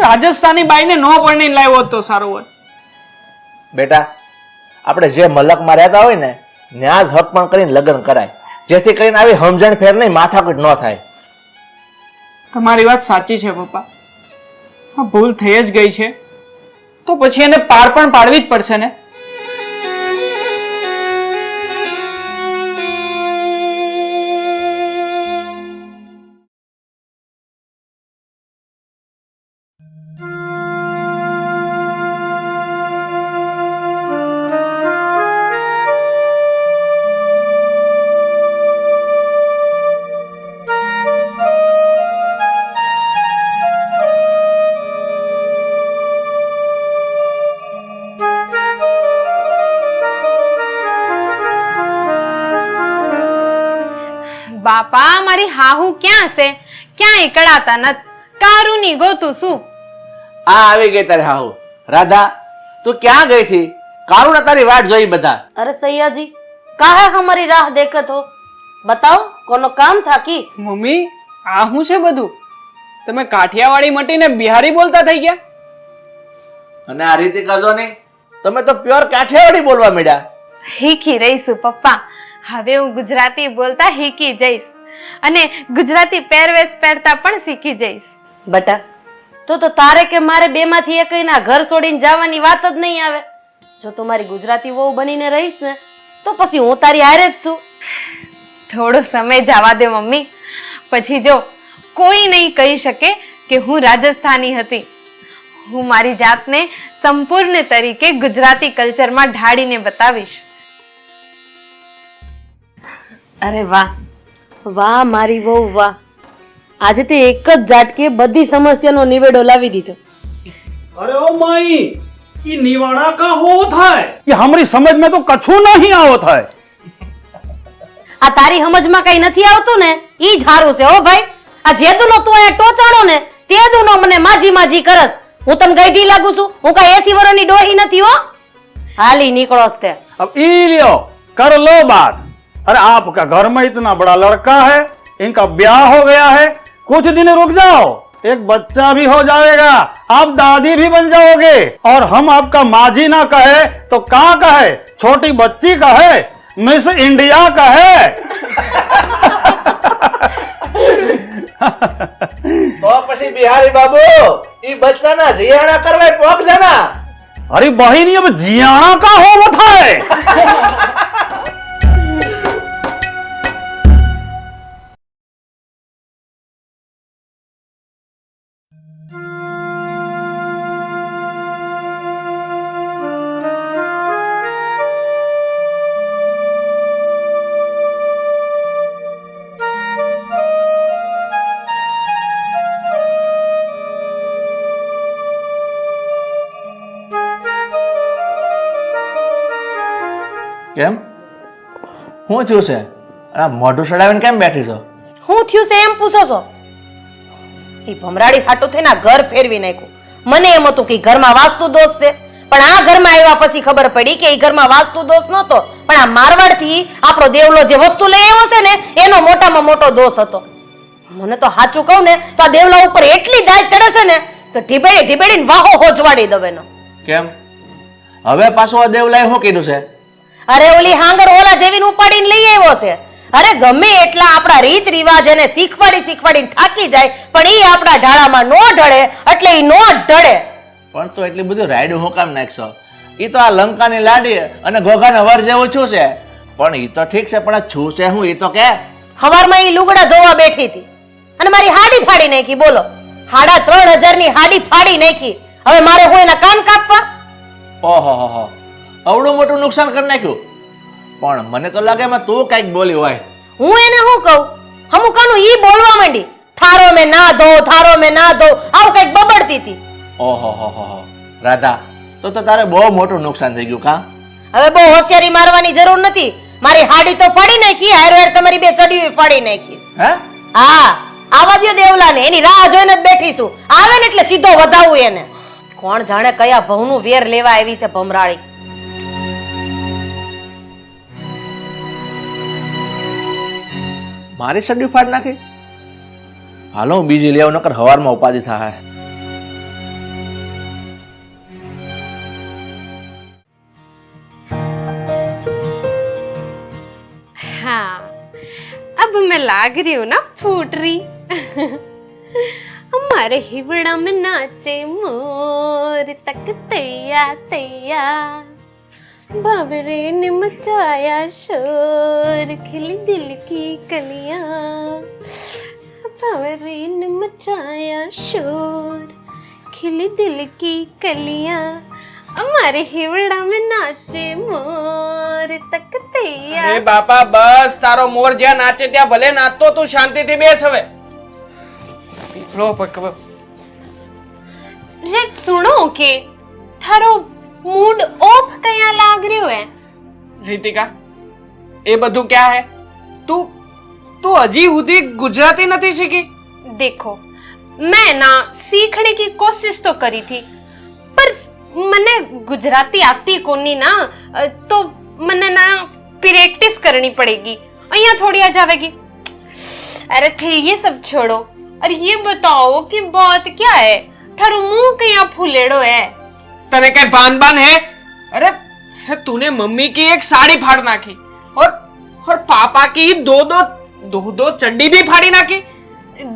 રાજસ્થાની બાઈને ન પરણીને લાવ્યો હોત તો સારું હોત. બેટા, આપણે જે મલકમાં રહેતા હોય ને ત્યાં જ હક પણ કરીને લગ્ન કરાય, જેથી કરીને આવી સમજણ ફેર નહીં માથાકૂટ ન થાય. તમારી વાત સાચી છે પપ્પા. આ ભૂલ થઈ જ ગઈ છે તો પછી એને પાર પણ પાડવી જ પડશે ને. મારી હાહુ ક્યાં છે? ક્યાં એકડાતા નત? કારુની ગોતું શું? આ આવી ગઈ તારે હાહુ. રાધા, તું ક્યાં ગઈ થી? કારુણા તારી વાટ જોઈ બધા. अरे सैया जी काहे हमारी राह देखत हो? बताओ कोनो काम था की? મમ્મી આ શું છે બધું? તમે કાઠિયાવાડી મટીને બિહારી બોલતા થઈ ગયા? અને આ રીતે કજો નહીં, તમે તો પ્યોર કાઠિયાવાડી બોલવા માંડ્યા. શીખી રહીશું પપ્પા. હવે હું ગુજરાતી બોલતા શીખી જઈશ અને ગુજરાતી પહેરવેશ પહેરતા પણ શીખી જઈશ. બેટા તો તારે કે મારે બેમાંથી એકયના ઘર છોડીને જવાની વાત જ નહીં આવે. જો તું મારી ગુજરાતી વહુ બનીને રહીશ ને તો પછી હું તારી હારે જ છું. થોડો સમય જવા દે મમ્મી, પછી જો કોઈ નહીં કહી શકે કે હું રાજસ્થાની હતી. હું મારી જાતને સંપૂર્ણ તરીકે ગુજરાતી કલ્ચરમાં ઢાળીને બતાવીશ. અરે વાહ વાહ મારી વહુ વાહ, આજે તે એક જ ઝાટકે બધી સમસ્યાનો નિવેડો લાવી દીધો. अरे ओ माई, ये निवाड़ा का होता है? ये हमारी समझ में तो कछु नहीं आवत है. આ તારી સમજમાં કઈ નથી આવતું ને ઈ જ હારું છે હો ભાઈ. આ જેદુનો તું અહીંયા ટોચાણો ને તેદુનો મને માજી માજી કરસ. હું તને ગઈઢી લાગુ છું? હું કઈ 80 વર્ષની ડોહી નથી હો. હાલી નીકળો તે. अब ई लियो, कर लो बात. अरे आपका घर में इतना बड़ा लड़का है, इनका ब्याह हो गया है, कुछ दिन रुक जाओ, एक बच्चा भी हो जाएगा, आप दादी भी बन जाओगे. और हम आपका माजी ना कहे तो का कहे? छोटी बच्ची कहे, मिस इंडिया कहे. તો પછી બિહારી બાબુ ઈ બચ્ચાના જીયાણા કરવા પોક જાના. अरे बहिनी अब जियाना का होवत है. કેમ? શું થયું છે? આ મોઢું સડાવીને કેમ બેઠી છો? હું થયું છે એમ પૂછો છો? ઈ ભમરાડી ફાટો થઈને આ ઘર ફેરવી નાખ્યું. મને એમ હતું કે ઈ ઘરમાં વાસ્તુ દોષ છે, પણ આ ઘરમાં આવ્યા પછી ખબર પડી કે ઈ ઘરમાં વાસ્તુ દોષ નહોતો, પણ આ મારવાડથી આપણો દેવલો જે વસ્તુ લઈ આવ્યો છે ને એનો મોટામાં મોટો દોષ હતો. મને તો સાચું કહું ને તો આ દેવલા ઉપર એટલી દાજ ચડે છે ને તો ઢીબેડીને વાહો હોજવાડી દવે નો. કેમ? હવે પાછું આ દેવલાએ શું કીધું છે? અરે ઓલી હાંગર ઓલા જેવીને ઉપાડીને લઈ આવ્યો છે. અરે ગમે એટલા આપણા રીત રિવાજ એને શીખવાડીને થાકી જાય પણ ઈ આપણા ઢાળામાં નો ઢળે એટલે ઈ નો જ ઢળે. પણ તો એટલી બધું રાયડું હું કામ નાખશો? ઈ તો આ લંકાની લાડી અને ઘોઘાના વર જેવું છું છે. પણ ઈ તો ઠીક છે, પણ આ છું છે હું ઈ તો કે. હવારમાં ઈ લુગડા ધોવા બેઠી હતી અને મારી હાડી ફાડી નાખી. બોલો, 3500 ની હાડી ફાડી નાખી. હવે મારે હું એના કાન કાપવા? ઓહો હો હો, અવડું મોટું નુકસાન કરી નાખ્યું. પણ મને તો લાગે એમાં તું કઈક બોલી હોય. હું એને શું કહું? હમુકાનું ઈ બોલવા માંડી, થારો મેં ના ધો, થારો મેં ના ધો, આવું કઈક બબડતી હતી. ઓહો હો હો હો, રાધા તો તારે બહુ મોટું નુકસાન થઈ ગયું કા? હવે બહુ હોશિયારી મારવાની જરૂર નથી. મારી હાડી તો ફાડી નાખી, હારો તમારી બે ચડીઓ ફાડી નાખી. હે? હા, આવા દ્યો દેવલાને, એની રાહ જોઈને જ બેઠી છું. આવે ને એટલે સીધો વધાવું એને. કોણ જાણે કયા ભવનું વેર લેવા આવી છે ભમરાળી. મારી શરડી ફાડ નાખી? હાલો હું બીજી લેવ નકર હવારમાં ઉપાધિ થાય. हाँ, अब मैं लाग रही हूँ ना फूट रही. हमारे हिवड़ा में नाचे मोर तक तैया तैया, बाबरे ने मचाया शोर खिली दिल की कलियां, बाबरे ने मचाया शोर खिली दिल की कलियां, हमारे हिवड़ा में नाचे मोर तक तैया. અરે બાપા બસ, તારો મોર જ્યાં નાચે ત્યાં ભલે નાચતો, તું શાંતિથી બેસ હવે. લો પકવ. रे सुनो के थारो मूड ऑफ कया लाग रह्यो है. રીતિકા, એ બધું ક્યાં હે? તું તું હજી સુધી ગુજરાતી નથી શીખી? देखो मैं ना सीखने की कोशिश तो करी थी पर મને ગુજરાતી આતી કોની ના તો મને ના प्रैक्टिस करनी पड़ेगी અહીંયા थोड़ी आ जाएगी अरे थे ये सब छोड़ो और ये बताओ कि बात क्या है थारो मुंह कया फूलेड़ो है तने कहीं बान बान है? अरे तूने मम्मी की एक साड़ी फाड़ नाखी और पापा की दो चड्डी भी फाड़ी नाखी।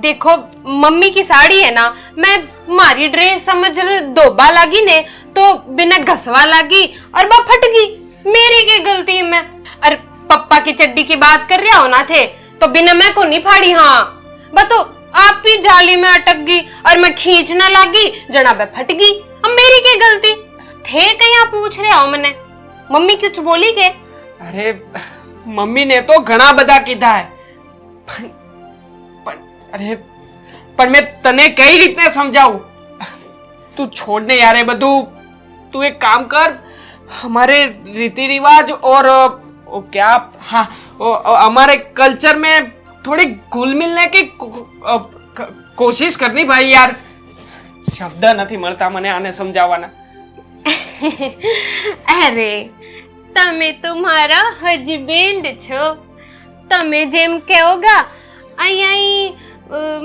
देखो मम्मी की साड़ी है ना मैं मारी ड्रेस समझ धोबा लगी ने तो बिना घसवा लगी और वो फट गई मेरी क्या गलती मैं और पप्पा की चड्डी की बात कर रहे हो ना थे तो बिना मैं को नहीं फाड़ी हाँ बतो आप ही जाली में अटक गई और मैं खींचना लगी जना पे फट गई अब मेरी क्या गलती थे कहीं पूछ रहे हो मैंने मम्मी कुछ बोली के? अरे मम्मी ने तो घना बधा कीधा है पर मैं तने कई रीते समझाऊं? तू छोड़ने यार ये बधु तू एक काम कर हमारे रीति रिवाज और क्या हाँ हमारे कल्चर में थोड़ी घुल मिलने की कोशिश करनी भाई यार शब्द नहीं મળતા મને આને સમજાવવાના। अरे तमे तुम्हारा हस्बैंड छो तमे जेम कहोगा आई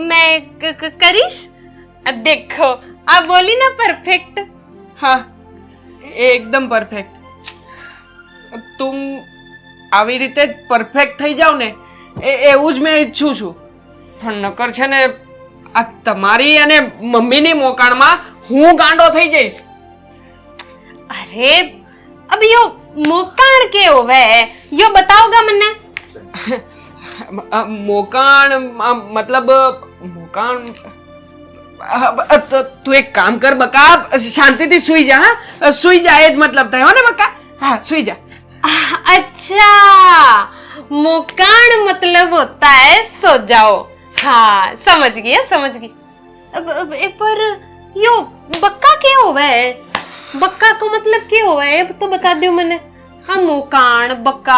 मैं करीश देखो आप बोली ना परफेक्ट हाँ एकदम परफेक्ट तुम આવી રીતે પરફેક્ટ થઈ જાવ ને એવું જ મેં ઈચ્છું છું પણ નકર છે ને આ તમારી અને મમ્મીની મોકાણમાં હું ગાંડો થઈ જઈશ। अरे अब यो मोकाण के होवे यो बताओगा मने? मोकाण मतलब मोकाण तू एक काम कर बका शांति थी सुई जा हाँ सुई जा एज मतलब था ना बका हाँ सुई जा। अच्छा मोकाण मतलब होता है सो जाओ हाँ समझ गई अब पर यो बक्का क्या हुआ है बक्का को मतलब क्या हुआ है तो बता दो मैंने हाँ मोकाण बक्का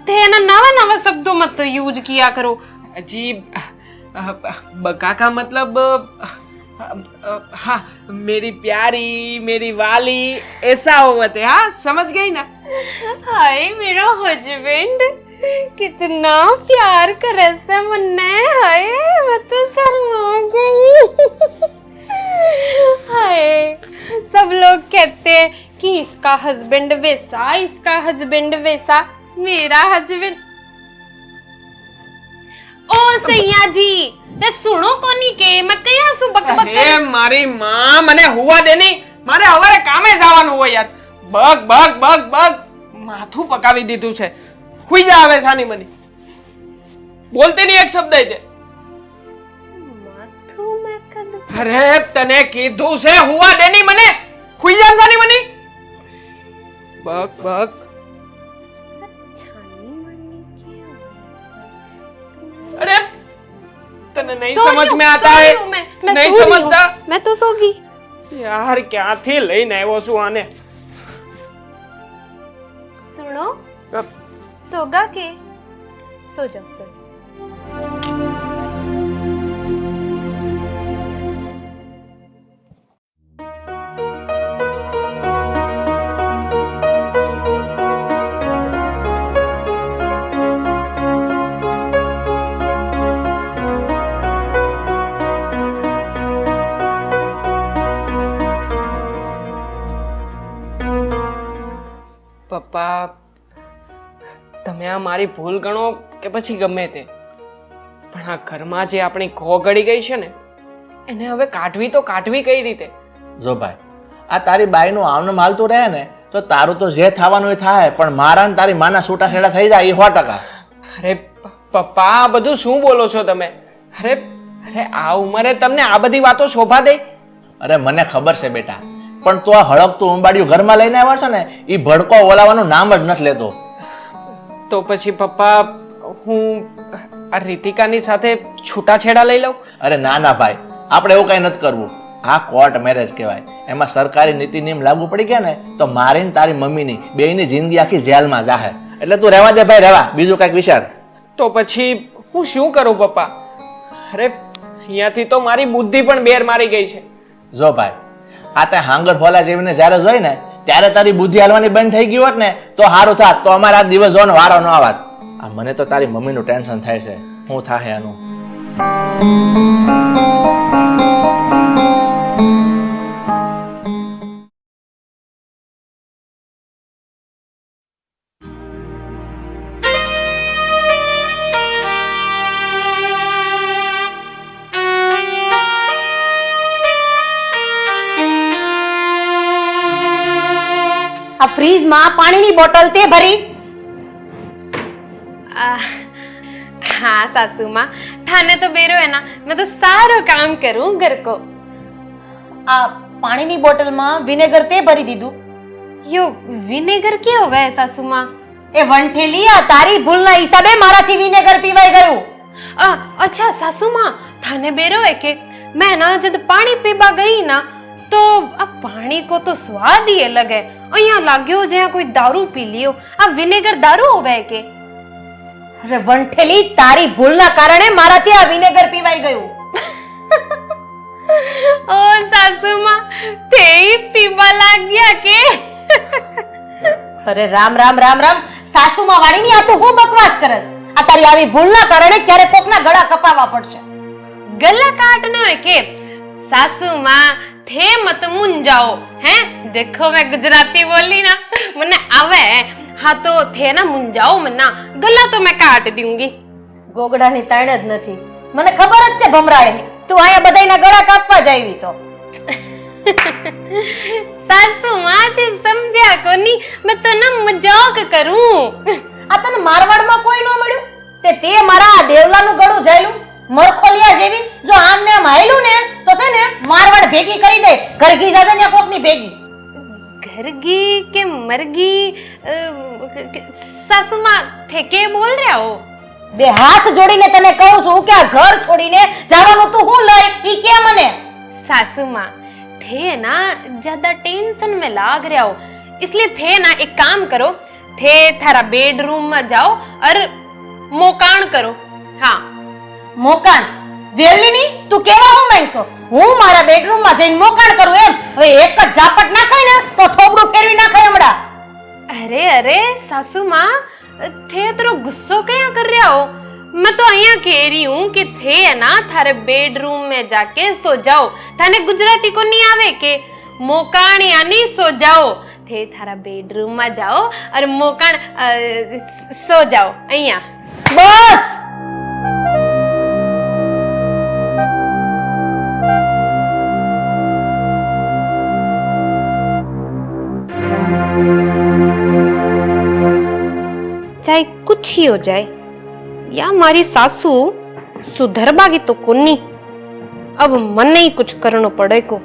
थे ना नवा नवा शब्दों मत यूज किया करो अजीब बका का मतलब हाँ मेरी प्यारी मेरी वाली ऐसा हुआ थे हाँ समझ गई ना। हाय मेरा हस्बैंड कितना प्यार करे से मन्ने हाय मैं तो शर्मा गई। हाय सब लोग कहते हैं कि इसका हस्बैंड वैसा मेरा हस्बैंड ओ सैया जी मैं सुनो कोनी के मैं कया सु बक बक अरे मारी मां मने हुआ देनी मारे हवारे कामे જવાનું હોય યાર બગ બગ બગ બગ માથું પકાવી દીધું છે હુઈ જા આવે છાની મની બોલતે નહીં એક શબ્દ દે माथू में कद अरे तने कीधું છે હુआ દેની મને હુઈ જા છાની મની બગ બગ छानी मनी क्या अरे तने नहीं सो समझ रही हूँ, में आता सो है रही हूँ मैं नहीं सो रही समझता हूँ, मैं तो सो गई यार ક્યાંથી લઈને આવ્યો છું આને सुनो सोगा के सो जाओ પપ્પા તમે આ મારી ભૂલ ગણો કે પછી ગમે તે પણ આ ઘરમાં જે આપણી ખો ગળી ગઈ છે ને એને હવે કાઢવી તો કાઢવી કઈ રીતે? જો ભાઈ આ તારી બાઈનું આવનું હાલતું રહે ને તો તારું તો જે થવાનું એ થાય પણ મારા ને તારી માના છૂટા છેડા થઈ જાય એ 100%। અરે પપ્પા આ બધું શું બોલો છો તમે? અરે અરે આ ઉંમરે તમને આ બધી વાતો શોભા દે? અરે મને ખબર છે બેટા પણ તું આ હળકતું ઉંબાડિયું ઘરમાં લઈને આવ્યો છે ને એ ભડકો ઓલાવાનું નામ જ નથી લેતો। તો પછી પપ્પા હું આ રીતિકાની સાથે છૂટાછેડા લઈ લઉં? અરે ના ના ભાઈ આપણે એવું કઈ નથી કરવું। આ કોર્ટ મેરેજ કહેવાય એમાં સરકારી નીતિ નિયમ લાગુ પડી ગયા ને તો મારી ને તારી મમ્મીની બેયની જિંદગી આખી જેલમાં જાહે એટલે તું રહેવા દે ભાઈ રહેવા બીજું કઈક વિચાર। તો પછી હું શું કરું પપ્પા? અરે અહીંયાથી તો મારી બુદ્ધિ પણ બેર મારી ગઈ છે. જો ભાઈ, આ તે હાંગર ફોલા જેવીને જ્યારે જોઈ ને ત્યારે તારી બુદ્ધિ હાલવાની બંધ થઈ ગઈ હોત ને તો સારું થાત, તો અમારે આ દિવસ જોવાનો વારો ન આવત. આ મને તો તારી મમ્મીનું ટેન્શન થાય છે, શું થાય એનું. આ ફ્રીજમાં પાણીની બોટલ તે ભરી? हाँ सासू माँ, थाने तो बेरो है ना, मैं तो सारा काम करूं घर को. આ પાણીની બોટલમાં વિનેગર તે ભરી દીધું? यो विनेगर क्यों हुआ है सासू माँ? એ વંઠેલી, આ તારી ભૂલના હિસાબે મારાથી વિનેગર પીવાઈ ગયું. अच्छा सासू माँ, थाने बेरो है कि मैं ना जब पानी पीबा गई ना तो अब पानी को तो स्वाद ही अलग है. અહીંયા લાગ્યો જ્યાં કોઈ દારૂ પી લ્યો. આ વિનેગર દારૂ હોવે કે? અરે વંઠેલી, તારી ભૂલના કારણે મારાથી આ વિનેગર પીવાઈ ગયું. ઓ સાસુ માં, તે પીવા લાગ્યા કે? અરે રામ રામ રામ રામ, સાસુમાં વાળીની આ તું હું બકવાસ કરે? આ તારી આવી ભૂલના કારણે ક્યારે કોકના ગળા કપાવવા પડશે. गला काटने है के? सासू माँ थे मत मुंजाओ हैं. देखो मैं गुजराती बोली ना, मने आवे. हाँ तो थे ना मुंजाओ मना, गला तो मैं काट दूंगी. ગોગડાની તાણ જ નથી, મને ખબર જ છે ભમરાડી, તું અહીંયા બધાયના ગળા કાપવા જ આવી છો. सासू माँ ते समझा कोनी, मैं तो ना मजाक करूं. આ તને મારવાડમાં કોઈ ન મળ્યું? તે મારા આ દેવલાનું ગળું જાયલું મરખોલિયા જેવી. જો આમ ને આમ હાયલું ને તો છે ને મારવાડ ભેગી કરી દે, ઘરગી જાજે ને કોકની ભેગી. घरगी के मरगी? सासू माँ थे के बोल रहे हो? બે હાથ જોડીને તને કહું છું કે આ ઘર છોડીને જવાનું તું હું લઈ ઈ કે મને. सासू माँ थे ना ज्यादा टेंशन में लाग रहे हो, इसलिए थे ना एक काम करो, थे थारा बेडरूम में जाओ और मोकाण करो. हाँ મોકાણ? વેલીની તું કેવા હું માંગશો? હું મારા બેડરૂમમાં જઈને મોકાણ કરું એમ? હવે એક જ ઝાપટ નાખાય ને તો થોબડું ફેરવી નાખાય હમણાં. अरे अरे सासू माँ, थे तेरो गुस्सो क्या कर रहे हो? मैं तो यहाँ कह रही हूँ कि थे है ना थारे बेडरूम में जाके सो जाओ. थाने गुजराती को नहीं आवे के? मोकाण यानी सो जाओ. थे थारा बेडरूम में जाओ और मोकाण सो जाओ અહીંયા. બસ. चाहे कुछ ही हो जाए, या हमारी सासू सुधरबागी तो कोनी. अब मन ही कुछ करना पड़ेगा.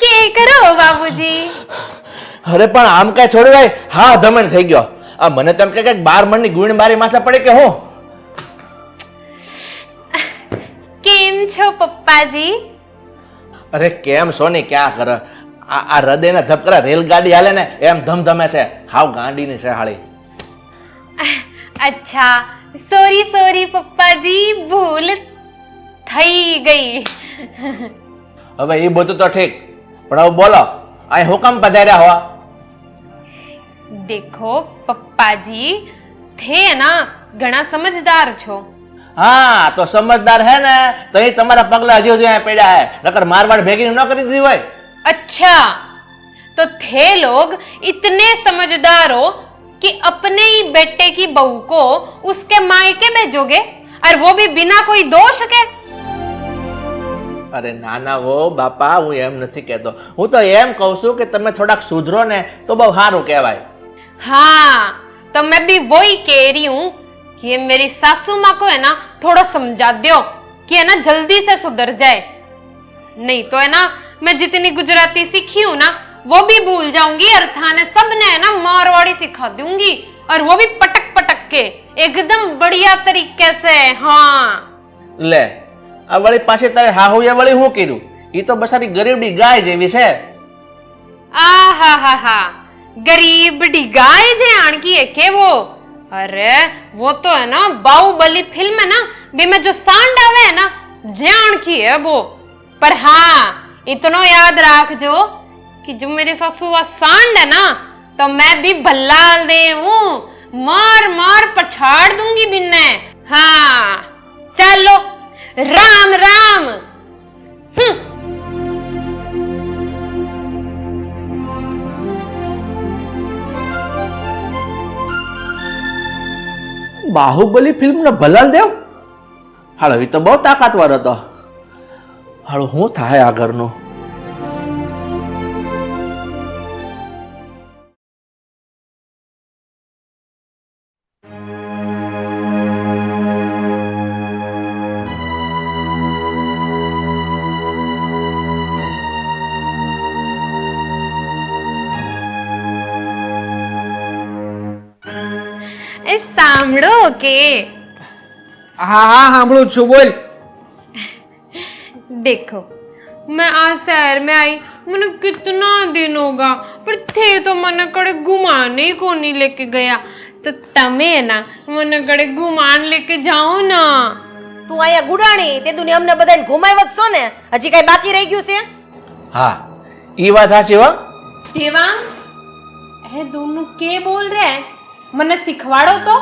के करो बाबूजी? અરે પણ આમ કઈ છોડી ભાઈ, હા ધમણ થઈ ગયો. આ મને તેમ કે બાર મણની ગુણ મારી માથે પડે કે હું? કેમ છો પપ્પાજી? અરે કેમ સોની, ક્યાં કરે? આ હૃદયના ધબકરા રેલગાડી હાલે ને એમ ધમધમે છે, હાવ ગાંડીની છે હાળી. अच्छा सॉरी सॉरी पप्पाजी, भूल થઈ ગઈ. હવે એ બધું તો ઠીક, પણ હવે બોલો અહીં હુકમ પધાર્યા હો? देखो पप्पाजी, थे ना ઘણા સમજદાર છો. હા તો સમજદાર હે ને તો એ તમારા પગલા હજી હજી પડ્યા હે, નકર મારવાડ ભેગી ન કરી દીધી હોય. अच्छा तो थे लोग इतने समझदार हो कि अपने ही बेटे की बहू को उसके मायके भेजोगे और वो भी बिना कोई दोष के? અરે નાના હો બાપા, હું એમ નથી કહેતો, હું તો એમ કહું છું કે તમે થોડાક સુધરો ને તો બહુ સારું કહેવાય. हाँ तो मैं भी वही कह रही हूँ कि मेरी सासू माँ को है ना थोड़ा समझा दो कि है ना जल्दी से सुधर जाए. नहीं तो है ना मैं जितनी गुजराती सीखी हूँ ना वो भी भूल जाऊंगी और थाने सबने है ना मारवाड़ी सिखा दूंगी और वो भी पटक पटक के एकदम बढ़िया तरीके से। हाँ લે આ વળી પાછી તારે હાહુયા વળી હું કર્યું? ઈ તો બસારી ગરીબડી ગાય જેવી છે. आहा गरीब गाय जे आणकी है के वो? अरे वो तो है ना बाहुबली फिल्म है ना बे में जो सांड आवे है ना जे आणकी है वो। पर हाँ इतना याद रख जो कि जो मेरे ससु वा सांड है ना तो मैं भी भल्ला दे हूँ, मार मार पछाड़ दूंगी बिन्ने। हाँ चलो राम राम। બાહુબલી ફિલ્મનો ભલાલ દેવ? હાલો એ તો બહુ તાકાતવાર હતો. હાલો હું થાય આ ઘરનું? સાંભળો કે हाँ हाँ સાંભળું છું બોલ. देखो मैं आज शहर में आई मैंने कितना दिन होगा पर थे तो मन कड़े घुमाने को नहीं लेके गया तो तमे ना मन कड़े घुमान लेके जाओ ना। તું અહીંયા ગુડાણી તે દુનિયા અમને બધાને ઘુમાવ્યો જ છો ને, હજી કઈ બાકી રહી ગયું છે? હા ઈ વાત સાચી હો. देवांग ये दोनों के बोल रहे हैं? મને શીખવાડો તો.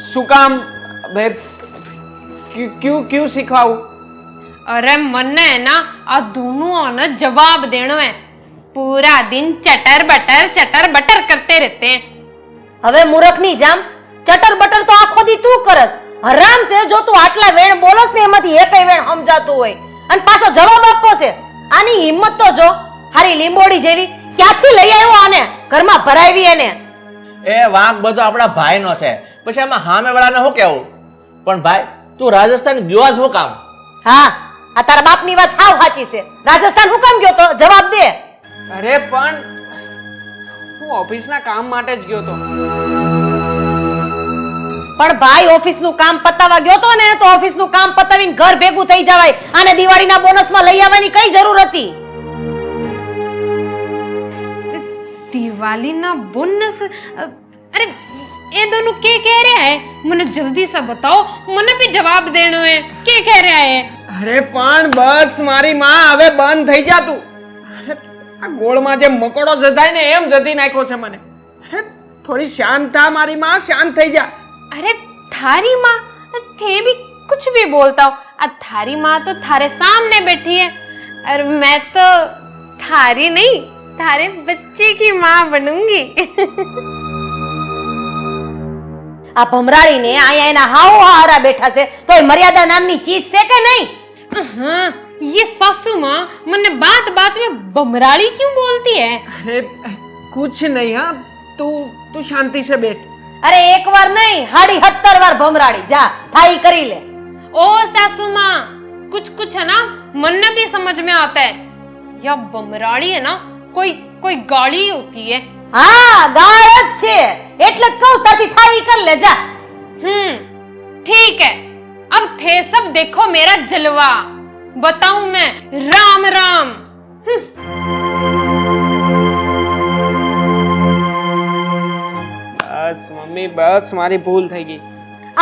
શું કામ બે क्यों क्यों सिखाऊं? अरे मन्ने है ना आ दोनों ने जवाब देना है। पूरा दिन चटर बटर करते रहते हैं। હવે મૂર્ખની જામ ચટર બટર તો આખો દી તું કરસ. હરામ છે જો તું આટલા વેણ બોલસ ને એમાંથી એકય વેણ સમજાતું હોય અને પાછો જવાબ આપવો છે. આની હિંમત તો જો, હારી લીંબોડી જેવી ક્યાંથી લઈ આવ્યો આને, ઘરમાં ભરાવી એને. એ વાંક બધો આપણા ભાઈનો છે, પછી આમાં સામે વાળાને શું કહેવું? પણ ભાઈ તું રાજસ્થાન ગયો જ શું કામ? હા આ તારા બાપની વાત હાવ સાચી છે. રાજસ્થાન હું કામ ગયો તો જવાબ દે. અરે પણ હું ઓફિસના કામ માટે જ ગયો તો. પણ ભાઈ ઓફિસનું કામ પતાવવા ગયો તો ને તો ઓફિસનું કામ પતાવીને ઘર ભેગું થઈ જવાય. આને દિવાળીના બોનસમાં લઈ આવવાની કઈ જરૂર હતી? दिवाली ना बोनस? अरे ये दोनों क्या कह रहे हैं? मुझे जल्दी से बताओ, मुझे भी जवाब देना है। क्या कह रहे हैं? અરે પણ બસ મારી માં હવે બંધ થઈ જા તું. આ ગોળમાં જે મકોડો જધાય ને એમ જધી નાખ્યો છે મને. થોડી શાંત થા મારી માં, શાંત થઈ જા. अरे थारी माँ थे भी कुछ भी बोलता हो। थारी माँ तो थारे सामने बैठी है और मैं तो थारी नहीं थारे बच्चे की माँ बनूंगी। આ ભમરાડીને આયા એના હાવ હારા બેઠા છે તોય મર્યાદા નામની ચીજ છે કે નહીં? हाँ ये सासू माँ मैंने बात बात में बमराड़ी क्यों बोलती है? અરે कुछ नहीं हाँ, तू शांति से बैठ. અરે એક વાર નહીં 70 વાર ભમરાડી. જા થાઈ કરી લે. ओ सासू माँ कुछ कुछ है ना मन भी समझ में आता है। या बमराड़ी है ना कोई गाड़ी होती है। હા ગાળ જ છે એટલે જ કહું તાથી થાઈ કરી લે. જા. ठीक है अब थे सब देखो मेरा जलवा बताऊं मैं। राम राम। બસ મમ્મી બસ, મારી ભૂલ થઈ ગઈ.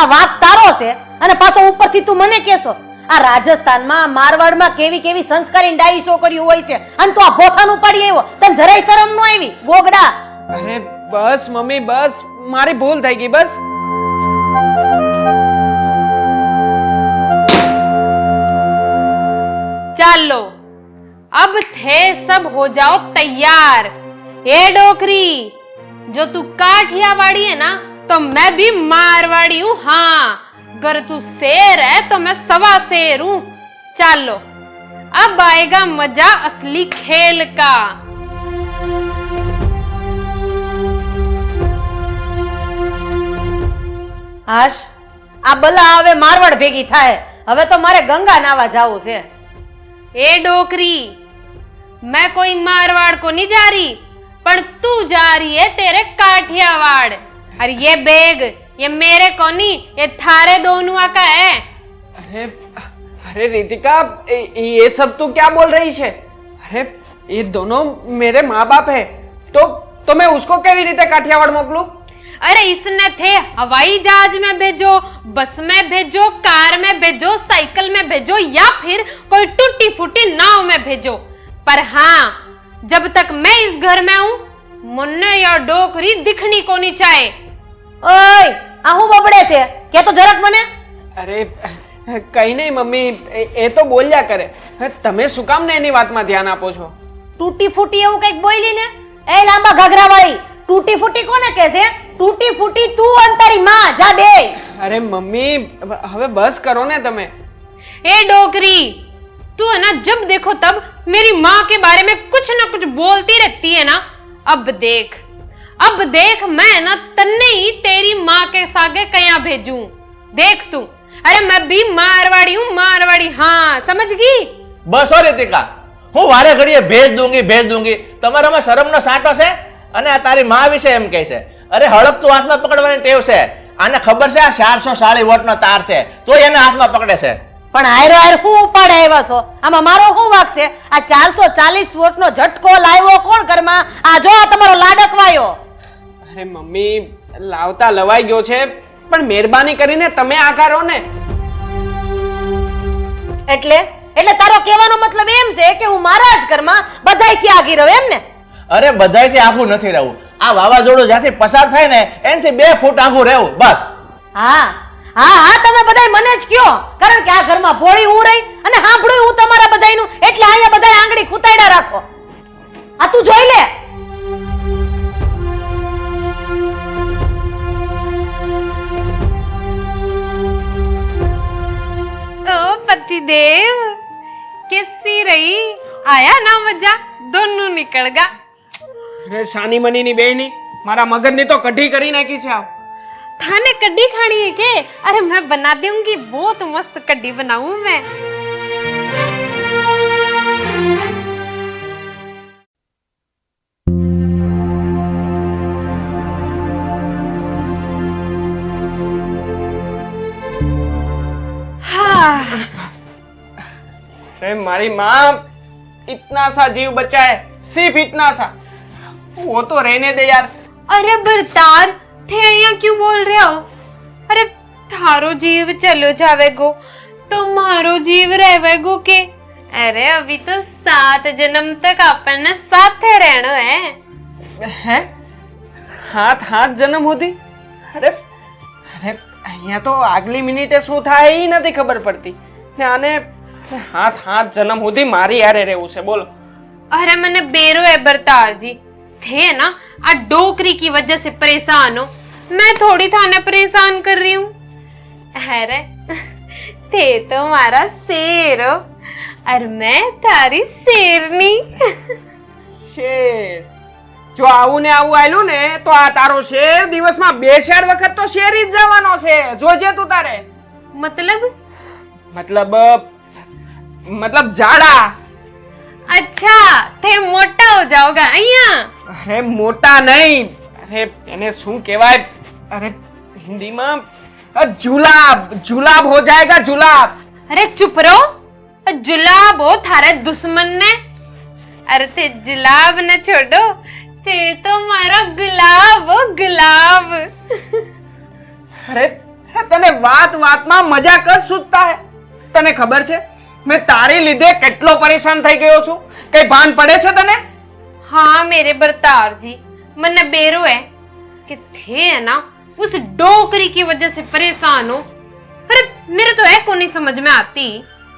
આ વાત તારો છે અને પાછો ઉપરથી તું મને કેસો. આ રાજસ્થાનમાં મારવાડમાં કેવી કેવી સંસ્કારી ડાઈ છોકરીઓ હોય છે અને તું આ ભોથાનું પડી આવ્યો. તને જરાય શરમ ન આવી ગોગડા? અરે બસ મમ્મી બસ, મારી ભૂલ થઈ ગઈ બસ. चलो अब थे सब हो जाओ तैयार। ए डोकरी जो तू काठियावाड़ी है ना तो मैं भी मारवाड़ी हूँ। हाँ अगर तू शेर है तो मैं सवा शेर हूँ। चलो अब आएगा मजा असली खेल का। હાશ આ બલા હવે મારવાડ ભેગી થાય. હવે તો મારે ગંગા નાવા જાવું છે. ए डोकरी मैं कोई मारवाड़ को नहीं जा रही, पर तू जा रही है तेरे काठियावाड़। और ये बैग ये मेरे को नहीं, ये थारे दोनों का है। अरे अरे रितिका, ये सब तू क्या बोल रही है? अरे ये दोनों मेरे माँ बाप है, तो मैं उसको केवी रीते काठियावाड़ मोकलूं? अरे इसने थे हवाई जहाज में भेजो, बस में भेजो, कार में भेजो, साइकिल में भेजो, या फिर कोई टूटी फूटी नाव में भेजो, पर हाँ जब तक मैं इस घर में हूँ मुन्ने या डोकरी दिखनी को नहीं चाहे। ઓય આ હું બબડે છે કે તો જરાક મને અરે કઈ નહીં મમ્મી, એ તો બોલ્યા કરે, તમે શું કામ ને એની વાતમાં ધ્યાન આપો છો? તૂટી ફૂટી એવું કઈક બોલી ને, એ લાંબા ઘાઘરા વાળી તૂટી ફૂટી કોને કહે છે? તૂટી ફૂટી તું અને તારી માં, જા બે। અરે મમ્મી હવે બસ કરો ને તમે। ए डोकरी, तू है ना जब देखो तब मेरी माँ के बारे में कुछ ना कुछ बोलती रहती है ना। अब देख मैं ना तन्ने ही तेरी माँ के सागे कया भेजूं, देख तू। अरे मैं भी मारवाड़ी हूँ, मारवाड़ी, हाँ समझ गई? બસ હો રીતિકા, હું વારે ઘડીએ ભેજ દૂંગી। તમારામાં શરમનો સાંટો છે? અને આ તારી માં વિશે એમ કહે છે? અરે હળપતું હાથમાં પકડવાની ટેવ છે, આને ખબર છે આ 440 વોટનો તાર છે, તો એને હાથમાં પકડે છે। પણ હાયરો હાયર હું ઉપાડે આવ્યા છો? આમાં મારો શું વાંક છે? આ 440 વોટનો ઝટકો લાવ્યો કોણ ઘરમાં? આ જો આ તમારો લાડકવાયો। અરે મમ્મી લાવતા લવાઈ ગયો છે, પણ મહેરબાની કરીને તમે આઘા રહો ને। એટલે તારો કહેવાનો મતલબ એમ છે કે હું મારા જ ઘરમાં બધાયથી આગી રહું એમ ને? અરે બધાયથી આખું નથી રહેવું, આ વાવાઝોડું જ્યાંથી પસાર થાય ને એનાથી 2 ફૂટ આખું રહેવું, બસ। હા તમે બધાય મને જ કયો, કારણ કે આ ઘરમાં ભોળી હું રહી અને સાંભળું હું તમારા બધાયનું, એટલે અહીંયા બધાય આંગળી ખૂતાડ્યા રાખો। આ તું જોઈ લે। ओ पतिदेव, कैसी रही? आया ना मजा? दोनों निकल गया। અરે સાની મનીની બેની મારા મગજની તો કઢી કરી નાખી છે। આવ थाने कड्डी खानी है के? अरे मैं बना दूंगी, बहुत मस्त कड्डी बनाऊं मैं। हाँ अरे मारी माँ, इतना सा जीव बचा है, सिर्फ इतना सा, वो तो रहने दे यार। अरे बरतार थे यहाँ क्यों बोल रहे हो? अरे थारो जीव चलो जावेगो तो मारो जीव रहेगो के? अरे अभी तो 7 जन्म तक अपन ने साथे रहना है। हैं? हाथ जन्म होती? अरे अरे અહીંયા તો આગલી મિનિટે શું થાય એ નથી ખબર પડતી ને આને હાથ જન્મ સુધી મારી હારે રહેવું છે, બોલો। अरे मैंने बेरो है बरतार जी, थे ना आ डोकरी की वजह से परेशान हो, मैं थोड़ी थाने परेशान कर रही हूँ। अरे थे तो हमारा शेर हो और मैं तारी शेरनी। શેર? જો આવું ને આવું આયલું ને તો આ તારો શેર દિવસમાં 2-4 વખત તો શેરી જ જવાનો છે, જોજે તું તારે। मतलब जाड़ा। अच्छा थे मोटा हो जाओगा अय्या? अरे मोटा नहीं, अरे એને શું કહેવાય? અરે હિન્દીમાં जुलाब हो जाएगा, जुलाब। अरे चुप रहो, जुलाब हो थारे दुश्मन ने। अरे ते जुलाब न छोड़ो, ते तो मारा गुलाब हो, गुलाब। अरे तने वातમાં મજાક જ સૂઝતા હે? તને ખબર છે मैं તારી લીધે કેટલો પરેશાન થઈ ગયો છું? કઈ ભાન પડે છે તને? हाँ मेरे बरतार जी, मन बेरो है कि थे है ना उस डोकरी की वजह से परेशान हो। अरे मेरे तो है को नहीं समझ में आती,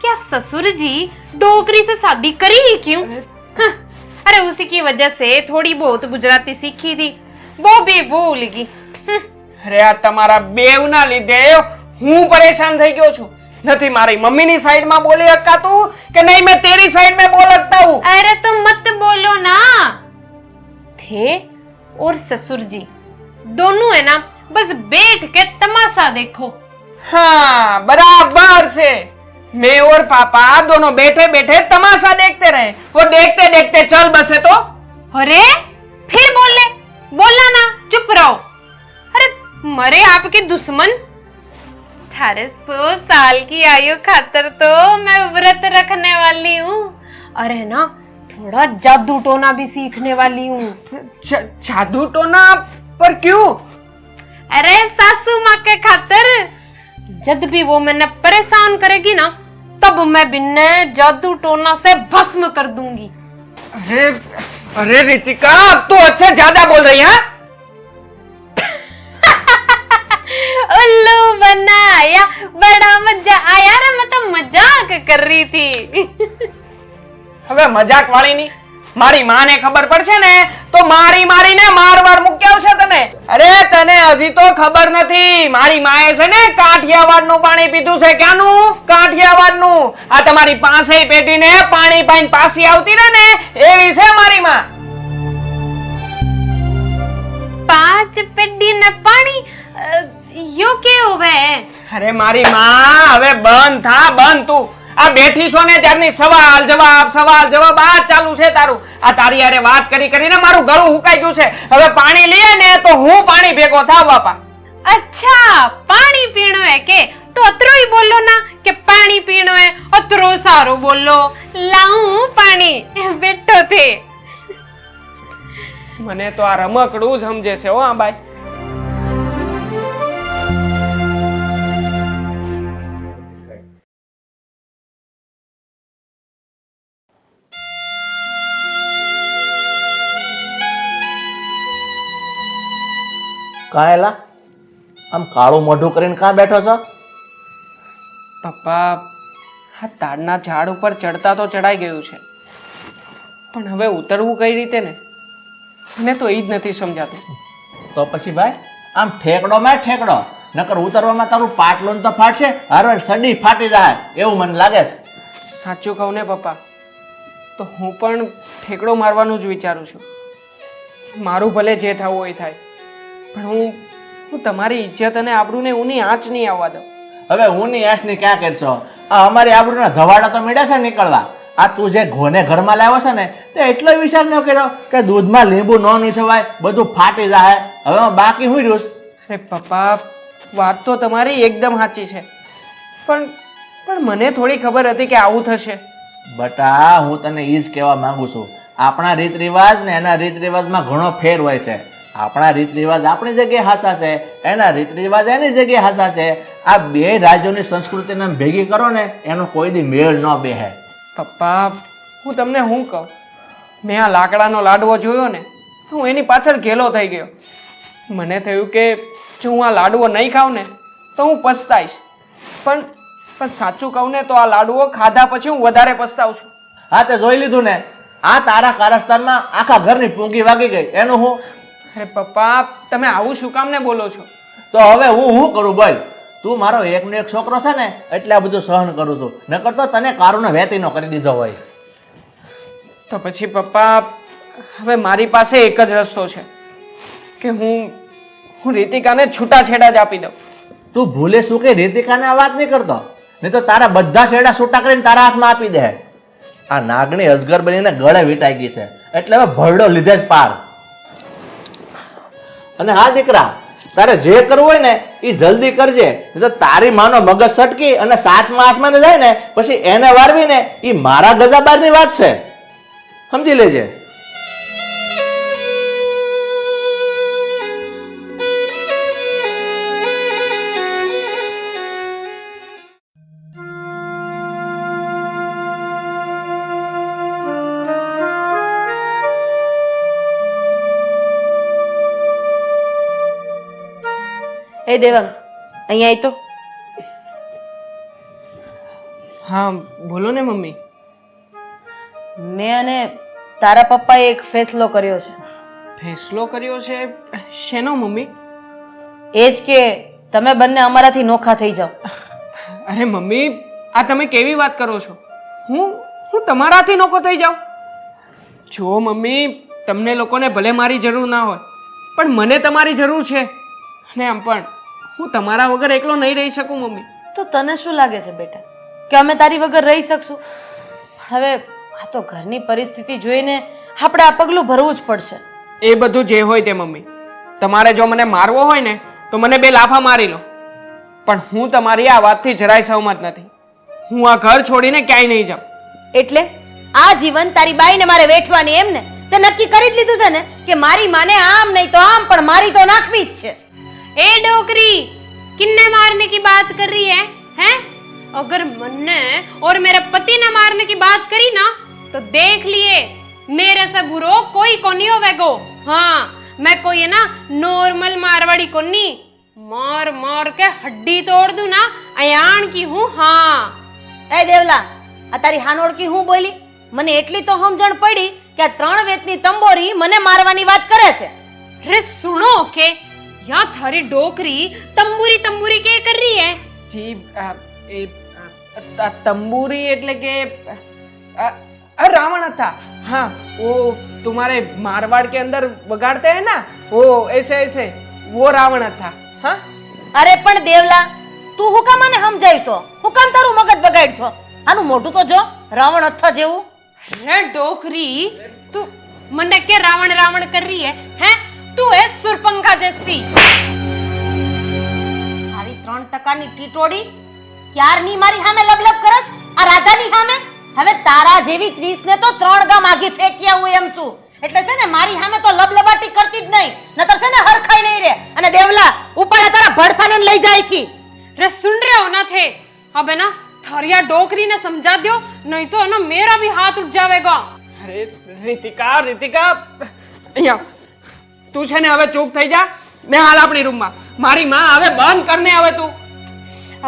क्या ससुर जी डोकरी से शादी करी ही क्यों? हाँ, अरे उसी की वजह से थोड़ी बहुत गुजराती सीखी थी, वो भी भूल गई। अरे आ તમારા બેવના લીધે હું પરેશાન થઈ ગયો છું। નથી મારી મમ્મીની સાઈડમાં બોલી હકાતું કે નહીં मैं तेरी साइड में बोल सकता हूँ? अरे तुम मत बोलो ना। थे और ससुर जी दोनों है ना बस बैठ के तमाशा देखो। हाँ बराबर છે। मैं और पापा दोनों बैठे बैठे तमाशा देखते रहे, वो देखते देखते चल बसे तो। अरे फिर बोलना ना, चुप रहो। अरे मरे आपके दुश्मन। थारे 100 साल की आयु खातर तो मैं व्रत रखने वाली हूँ, अरे ना थोड़ा जादू टोना भी सीखने वाली हूँ। जादू टोना? पर क्यों? अरे सासू माँ के खातर, जब भी वो मैंने परेशान करेगी ना, तब मैं बिना जादू टोना से भस्म कर दूंगी। अरे अरे रितिका, अब तो अच्छा ज्यादा बोल रही है। उल्लू बनाया, बड़ा मजा आया रे, मैं तो मजाक कर रही थी। હવે મજાક વાળી ની મારી માને ખબર પડશે ને તો મારી મારીને મારવાર મૂક્યા છે તને. અરે તને હજી તો ખબર નથી, મારી માએ છે ને કાઠિયાવાડનું પાણી પીધું છે. ક્યાંનું? કાઠિયાવાડનું. આ તમારી પાસે પેટીને પાણી પાઈને પાછી આવતી રહે ને એવી છે મારી માં. 5 પેડી ને પાણી यो કેવું હે? અરે મારી માં, હવે બંધ થા, બંધ તું. આ બેઠી છો ને ત્યારની સવાલ જવાબ આ ચાલુ છે તારું. આ તારી હારે વાત કરી કરીને મારું ગળું હુકાઈ ગયું છે. હવે પાણી લઈએ ને તો હું પાણી ભેગો થાવ બાપા. अच्छा पानी पीणो है के? तो अतरो ही बोलो ना कि पानी पीणो है, अतरो सारो बोलो। लाऊं पानी, बैठो थे। મને તો આ રમકડું જ સમજે છે હો આ બાઈ. કાયલા આમ કાળું મોઢું કરીને કાં બેઠો છો? પપ્પા, આ તાડના ઝાડ ઉપર ચડતા તો ચડાઈ ગયું છે, પણ હવે ઉતરવું કઈ રીતે ને, મને તો એ જ નથી સમજાતું. તો પછી ભાઈ આમ ઠેકડો માં ઠેકડો, નકર ઉતરવામાં તારું પાટલું તો ફાટશે, હરવાર સડી ફાટી જાય એવું મને લાગે છે. સાચું કહું ને પપ્પા, તો હું પણ ઠેકડો મારવાનું જ વિચારું છું. મારું ભલે જે થવું હોય થાય, પણ હું તમારી ઇજ્જત અને આબરૂને ઊની આંચ નહીં આવવા દઉં. હવે હું ની આશની ક્યાં કરશો? આ અમારી આબરૂના ધવાડા તો મીડા છે નીકળવા. આ તું જે ઘોને ઘરમાં લાવ્યો છે ને તે એટલો વિચાર ન કર્યો કે દૂધમાં લીંબુ ન નીસવાય, બધું ફાટી જાય. હવે બાકી હું રહ્યું? અરે પપ્પા, વાત તો તમારી એકદમ સાચી છે, પણ મને થોડી ખબર હતી કે આવું થશે. બટા, હું તને ઈ જ કહેવા માંગુ છું, આપણા રીત રિવાજ ને એના રીત રિવાજમાં ઘણો ફેર હોય છે. આપણા રીત રિવાજ આપણી જગ્યાએ હાસા છે, એના રીત રિવાજ એની જગ્યાએ હાસા છે. આ બે રાજ્યોની સંસ્કૃતિને ભેગી કરો ને એનો કોઈ દી મેળ ન બેહે. પપ્પા, હું તમને શું કહું, મેં આ લાકડાનો લાડવો જોયો ને તો હું એની પાછળ ઘેલો થઈ ગયો. મને થયું કે જો હું આ લાડવો નહીં ખાઉં ને તો હું પછતાઈશ, પણ સાચું કહું ને તો આ લાડવો ખાધા પછી હું વધારે પછતાવું છું. હા, તે જોઈ લીધું ને, આ તારા કારસ્તાનમાં આખા ઘરની પૂંગી વાગી ગઈ. એનું હું? અરે પપ્પા, તમે આવું શું કામ ને બોલો છો? તો હવે હું કરું બોલ? તું મારો એકનો એક છોકરો છે ને એટલે આ બધું સહન કરું છું, નકર તો તને કારુનો વેતીનો કરી દીધો હોય. તો પછી પપ્પા, હવે મારી પાસે એક જ રસ્તો છે કે હું રીતિકાને છૂટાછેડા જ આપી દઉં. તું ભૂલે શું કે રીતિકાને આ વાત નહીં કરતો, નહીં તો તારા બધા છેડા છૂટા કરીને તારા હાથમાં આપી દે. આ નાગણી અજગર બનીને ગળે વીંટાઈ ગઈ છે એટલે હવે ભરડો લીધે જ પાર. અને હા દીકરા, તારે જે કરવું હોય ને એ જલ્દી કરજે, નહીં તો તારી માનો મગજ સટકી અને 7મા આસમાને જાય ને પછી એને વારવી ને એ મારા ગજાબારની વાત છે, સમજી લેજે. એ દેવાંગ, અહીંયા આય તો. હા બોલો ને મમ્મી. મેં અને તારા પપ્પાએ એક ફેસલો કર્યો છે. ફેસલો કર્યો છે? શેનો મમ્મી? એ જ કે તમે બંને અમારાથી નોખા થઈ જાઓ. અરે મમ્મી, આ તમે કેવી વાત કરો છો? હું તમારાથી નોખો થઈ જાઉં? જો મમ્મી, તમને લોકોને ભલે મારી જરૂર ના હોય, પણ મને તમારી જરૂર છે. અને આમ પણ હું તમારા વગર એકલો નહીં રહી શકું મમ્મી. તો તને શું લાગે છે બેટા કે અમે તારી વગર રહી શકશું. હવે આ તો ઘરની પરિસ્થિતિ જોઈને આપણે આ પગલું ભરવું જ પડશે. એ બધું જે હોય તે મમ્મી, તમારે જો મને મારવો હોય ને તો મને 2 લાફા મારી લો, પણ હું તમારી આ વાતથી જરાય સહમત નથી. હું આ ઘર છોડીને ક્યાંય નહીં જાઉં. એટલે આ જીવન તારી બાઈને મારે વેઠવાની એમ ને? તે નક્કી કરી જ લીધું છે ને કે મારી માને આમ નહીં તો આમ, પણ મારી તો નાખવી જ છે. ए डोकरी, किन्ने मारने की बात कर रही है? हैं? अगर मन्ने और मेरे पति ने मारने की बात करी ना तो देख लिए मेरे से बुरो कोई को नहीं होवेगो. हाँ, मैं कोई है ना नॉर्मल मारवाड़ी को नहीं, मार मार के हड्डी तोड़ दूं ना अयान की हूँ. हाँ એ દેવલા, આ તારી હાનોળકી હું બોલી? મને એટલી તો સમજણ પડી કે આ 3 વેતની તંબોરી મને મારવાની વાત કરે છે. अरे सुनो के यहाँ थारी डोकरी तंबूरी तंबूरी के कर रही है? જી तंबूरी એટલે કે रावण था. हाँ, वो तुम्हारे मारवाड़ के अंदर बगाड़ते हैं ना, वो ऐसे ऐसे वो रावण था. हाँ, અરે પણ દેવલા, તું હું કામ મને સમજાય છો? હું કામ તારું મગજ બગાડ છો? આનું મોઢું તો જો, રાવણ અથા જેવું. अरे डोकरी, तू मन्ने के रावण रावण कर रही है? हैं? तू है सुरपंखा जैसी. તારી 3% ટીટોડી ક્યારની મારી સામે લબલબ કરસ? આ રાધાની સામે? હવે તારા જેવી 30 ને તો 3 ગામ આઘી ફેંક્યા હું એમ છું. એટલે છે ને મારી સામે તો લબલબાટી કરતી જ નહીં, નતર છે ને હરખાઈ નહીં રે. અને દેવલા, ઉપાડે તારા ભડથાને લઈ જાય થી. अरे सुन रहे हो ना थे? अब है ना थारिया डोकरी ने समझा दो, नहीं तो है ना मेरा भी हाथ उठ जाएगा. अरे रितिका, रितिका અહીંયા તું છે ને હવે ચૂપ થઈ જા ને હાલ આપણી રૂમમાં. મારી માં હવે બંધ કરને હવે તું.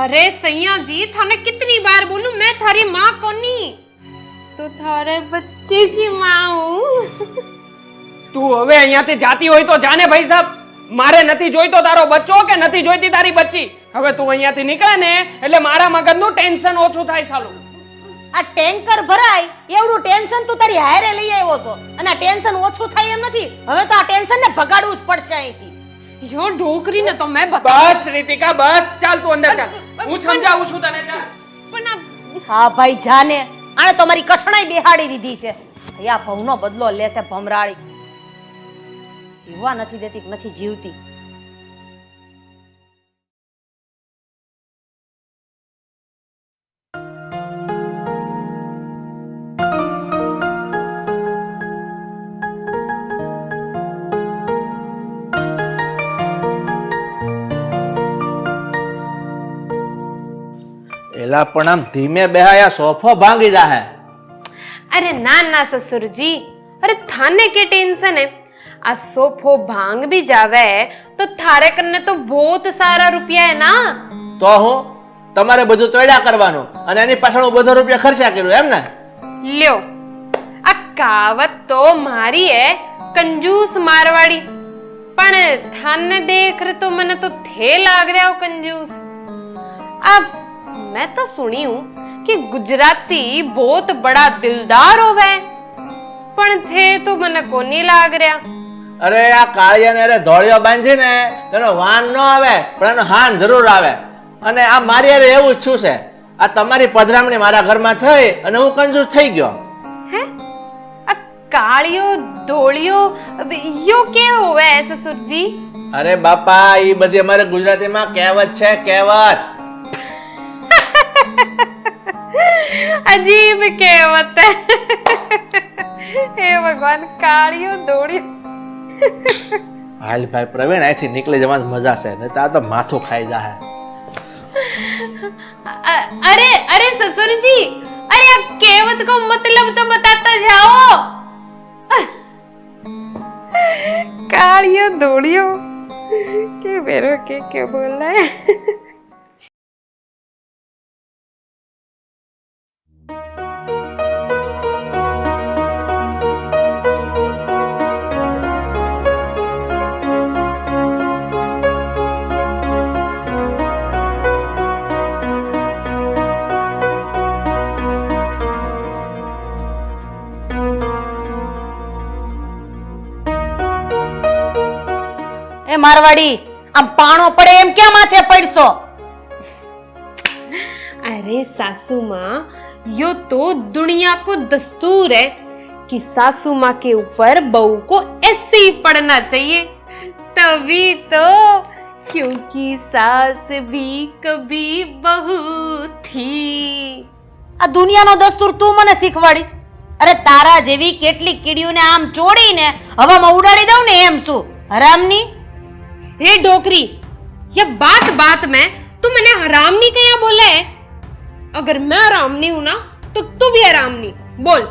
अरे सैया जी, थाने कितनी बार बोलूं मैं थारी माँ को नहीं, तो थारे बच्चे की माँ हूँ. તું હવે અહીંયાથી જાતી હોય તો જાને ભાઈ સાહેબ. મારે નથી જોઈતો તારો બચ્ચો કે નથી જોઈતી તારી બચ્ચી. હવે તું અહીંયાથી નીકળે ને એટલે મારા મગજનું ટેન્શન ઓછું થાય સાલું. આ ટેન્કર ભરાય એવડું ટેન્શન તું તારી હારે લઈ આવ્યો છો, અને આ ટેન્શન ઓછું થાય એમ નથી. હવે તો આ ટેન્શન ને ભગાડવું જ પડશે અહીંથી. यो डोकरी ने तो मैं बता. બસ રીતિકા બસ, ચાલ તું અંદર ચાલ, હું સમજાવું છું તને. ચાલ. પણ આ હા ભાઈ જાને, આને તો મારી કઠણાઈ બેહાડી દીધી છે. ભયા ભવનો બદલો લેશે ભમરાળી. જીવવા નથી દેતી કે નથી જીવતી. એલા પણ આમ ધીમે બેહાયા, સોફો ભાંગી જાહે. अरे ना ना ससुर जी, अरे थाने के टेंशन है. आ सोफो भांग भी जावे तो थारे करने तो बहुत सारा रुपया है ना. તો હું તમારે બધું તોડ્યા કરવાનું અને એની પાછળ હું બધો રૂપિયા ખર્ચા કર્યું એમ ને? લ્યો, આ કાવત તો મારી है कंजूस मारवाड़ी, પણ थाने देख रहे तो मैंने तो थे लाग रहा हो कंजूस. अब मैं तो सुनी हूँ कि गुजराती बहुत बड़ा दिलदार होवे, પણ थे तो મને કોની લાગ રહ્યા. અરે આ કાળિયાને અરે ધોળિયો બાંધીને તેનો વાન ન આવે પણ એનો હાન જરૂર આવે. અને આ મારી અરે એવું જ છું છે. આ તમારી પધરામણી મારા ઘરમાં થઈ અને હું કંજૂસ થઈ ગયો. હે? આ કાળિયો ધોળિયો યો કે હોવે સસુરજી? અરે બાપા, ઈ બધી અમારે ગુજરાતીમાં કહેવત છે, કહેવત. अजीब कहावत है. हे भगवान, कालियो दौड़ियो. હાલ ભાઈ પ્રવીણ, અહીંથી નીકળી જવાની મજા છે, નહીં તો આ તો માથું ખાઈ જાહે. अरे अरे ससुर जी, अरे आप कहावत को मतलब तो बताता जाओ. कालियो दौड़ियो के बेरो के बोल रहा है. એ મારવાડી, આમ પાણો પડે એમ ક્યાં માથે પડશો? अरे सासू माँ, यो तो दुनिया को दस्तूर है कि सासू माँ के ऊपर बहू को ऐसे ही पड़ना चाहिए, तभी तो, क्योंकि सास भी कभी बहू थी। આ દુનિયાનો દસ્તુર તું મને શીખવાડીશ? અરે તારા જેવી કેટલી કીડીઓને આમ ચોડીને હવામાં ઉડાડી દઉં ને એમ શું હરામની? हे डोकरी, ये बात बात में तू मैंने हरामनी क्या बोला है? अगर मैं हरामनी हूं ना तो तू भी हरामनी बोल।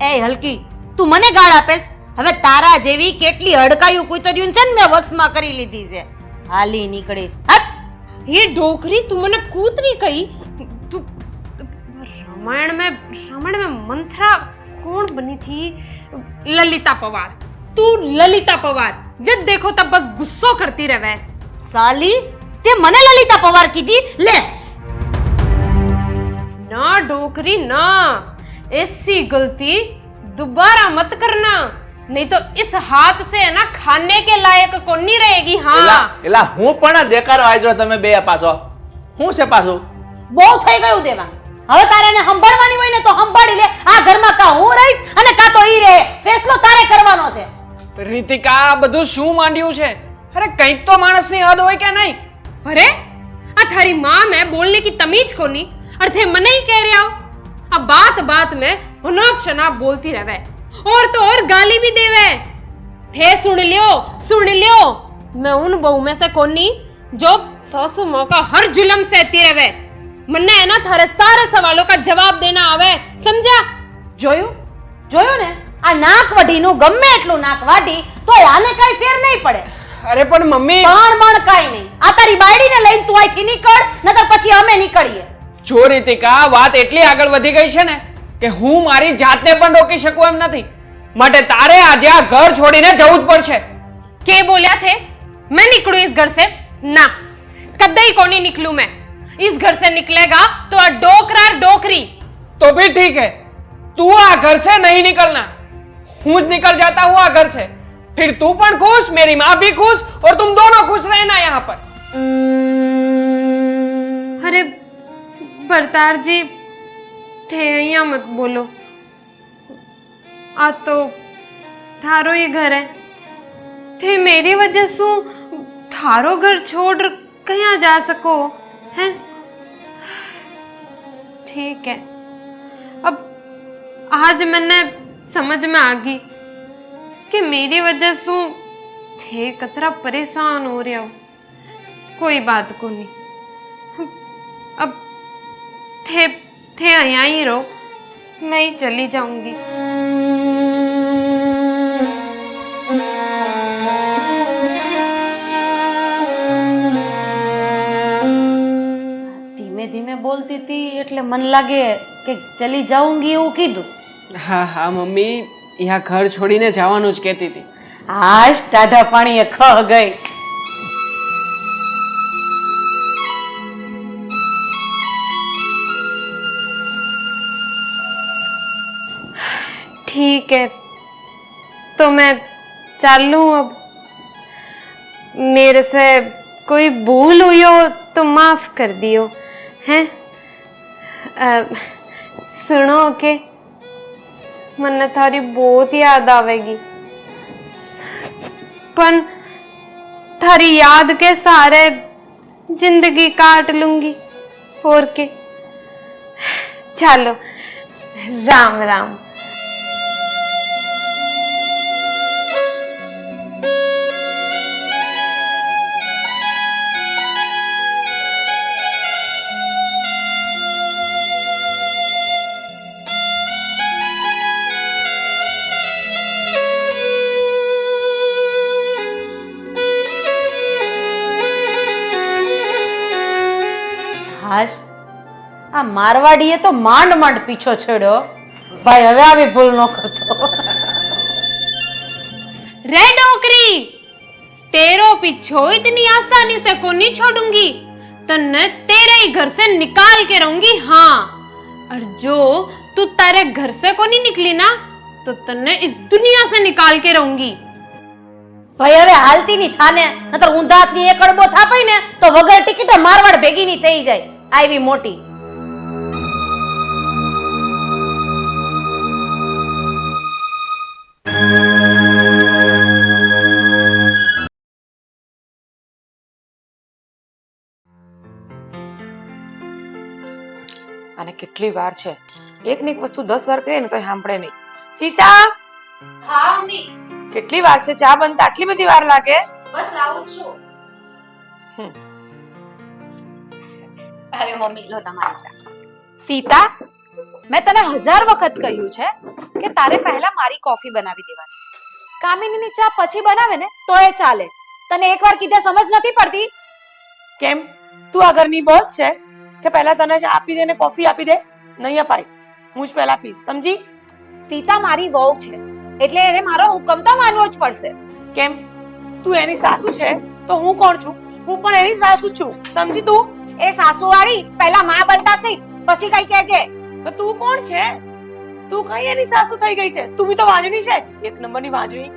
એ હલકી, તું મને ગાળ આપેસ? હવે તારા જેવી કેટલી હડકાયું કૂતર્યું છે ને મેં વશમાં કરી લીધી છે. હાલી નીકળીશ. હટ! ये डोकरी तू मैंने कूतरी कही? तू रामायण में मंथरा कौन बनी थी? ललिता पवार। तू ललिता पवार, जब देखो तब बस गुस्सो करती रहे। સાલી, તે મને લલિતા પવાર કીધી? લે! ना डोकरी ना, ऐसी गलती दोबारा मत करना, नहीं तो इस हाथ से है ना खाने के लायक को नहीं रहेगी। हाँ, એલા હું પણ આ દેકારો આજો તમે બે પાછો. હું છે પાછું? બહુ થઈ ગયું દેવા. હવે તારે એને સંભાળવાની હોય ને તો સંભાળી લે. આ ઘરમાં કા હું રહીશ અને કા તો ઈ રહે. ફેસલો તારે કરવાનો છે. રીતિકા, આ બધું શું માંડ્યું છે? અરે કંઈક તો માણસની હદ હોય કે નહીં? अरे आ थारी माँ में बोलने की तमीज को नहीं, और थे मने ही कह रहे हो। अब बात बात में हुनाप शनाप बोलती रहे, और तो और गाली भी देवे। थे सुन लियो, मैं उन बहू में से कोनी जो सासू माँ का हर जुल्म सहती रहे। मन्ने है ना थारे सारे सवालों का जवाब देना आवे, समझा? જોયું ને? આ નાક વઢીનું ગમે એટલું નાક વાઢી તો આને કઈ ફેર નહીં પડે. અરે પણ મમ્મી, પણ કાઈ નહીં. આ તારી બાયડીને લઈને તું અહીંથી નીકળ, નતર પછી અમે નીકળીએ. જો રીતિકા, વાત એટલી આગળ વધી ગઈ છે ને કે હું મારી જાતને પણ રોકી શકું એમ નથી. માટે તારે આજે આ ઘર છોડીને જવું જ પડશે. के बोलिया थे मैं निकलूं इस घर से? ना, कदई को नहीं निकलूं मैं। इस घर से निकलेगा तो आ डोकरा डोकरी। तो भी ठीक है, तू आ घर से नहीं निकलना, हूं જ निकल जाता हूं आ घर से, फिर तू पण खुश, मेरी माँ भी खुश, और तुम दोनों खुश रहना यहाँ पर। अरे बरतार जी थे અહીંયા मत बोलो, आ तो थारो ही घर है। थे मेरी वजह से थारो घर छोड़ कहाँ जा सको हैं? ठीक है, अब आज मैंने समझ में आ गई कि मेरी वजह से थे कतरा परेशान हो रहे हो। कोई बात को नहीं, अब थे यहाँ ही रहो, मैं ही चली जाऊंगी। ધીમે ધીમે બોલતી હતી એટલે મન લાગે કે ચલી જાઉંગી એવું કીધું. હા હા મમ્મી, यहाँ घर છોડીને જવાનું જ કહેતી હતી. હાશ, ટાઢા પાણીએ ખ ગઈ. ठीक है, तो मैं चालू अब। मेरे से कोई भूल हुई हो तो माफ कर दियो हैं? सुनो के मन्ने थारी बहुत याद आवेगी, पण थारी याद के सारे जिंदगी काट लूंगी और के। चलो, राम राम। હાશ, આ મારવાડીએ તો માંડ માંડ પીછો છેડ્યો. ભાઈ હવે આવી ભૂલ ન કરતો. रे डोकरी, तेरो पीछो इतनी आसानी से को नहीं छोड़ूंगी, तन्ने तेरे ही घर से निकाल के रहूंगी। हाँ, और जो तू तारे घर से को नहीं निकली ना तो तन्ने इस दुनिया से निकाल के रहूंगी। ભાઈ હવે હાલતી ની થાને, નતર ઊંધા હાથની એક અડબો થાપાય ને તો વગર ટિકિટે મારવાડ ભેગી ની થઈ જાય. આવી મોટી અને કેટલી વાર છે, એક ને એક વસ્તુ 10 વાર કહે ને તો સાંભળે નહીં. સીતા, હા મમ્મી, કેટલી વાર છે? ચા બનતા આટલી બધી વાર લાગે? બસ લાવું જ છું. અરે મમ્મી, લો તમારી ચા. સીતા, મેં તને 1000 વખત કહ્યું છે કે તારે પહેલા મારી કોફી બનાવી દેવાની. કામિનીની ચા પછી બનાવે ને તો એ ચાલે. તને એકવાર કીધે સમજ નથી પડતી? કેમ તું આ ઘરની બોસ છે કે પહેલા તને ચા આપી દે ને કોફી આપી દે? નહીં અપાય, હું જ પહેલા પીશ, સમજી? સીતા મારી વહુ છે એટલે એને મારો હુકમ તો માનવો જ પડશે. કેમ તું એની સાસુ છે તો હું કોણ છું? હું પણ એની સાસુ છું, સમજી તું? એ સાસુવાળી પહેલા માં બનતા શીખ, પછી કઈ કહેજે. તો તું કોણ છે? તું કઈ એની સાસુ થઈ ગઈ છે? તું બી તો વાંજણી છે, એક નંબરની વાંજણી.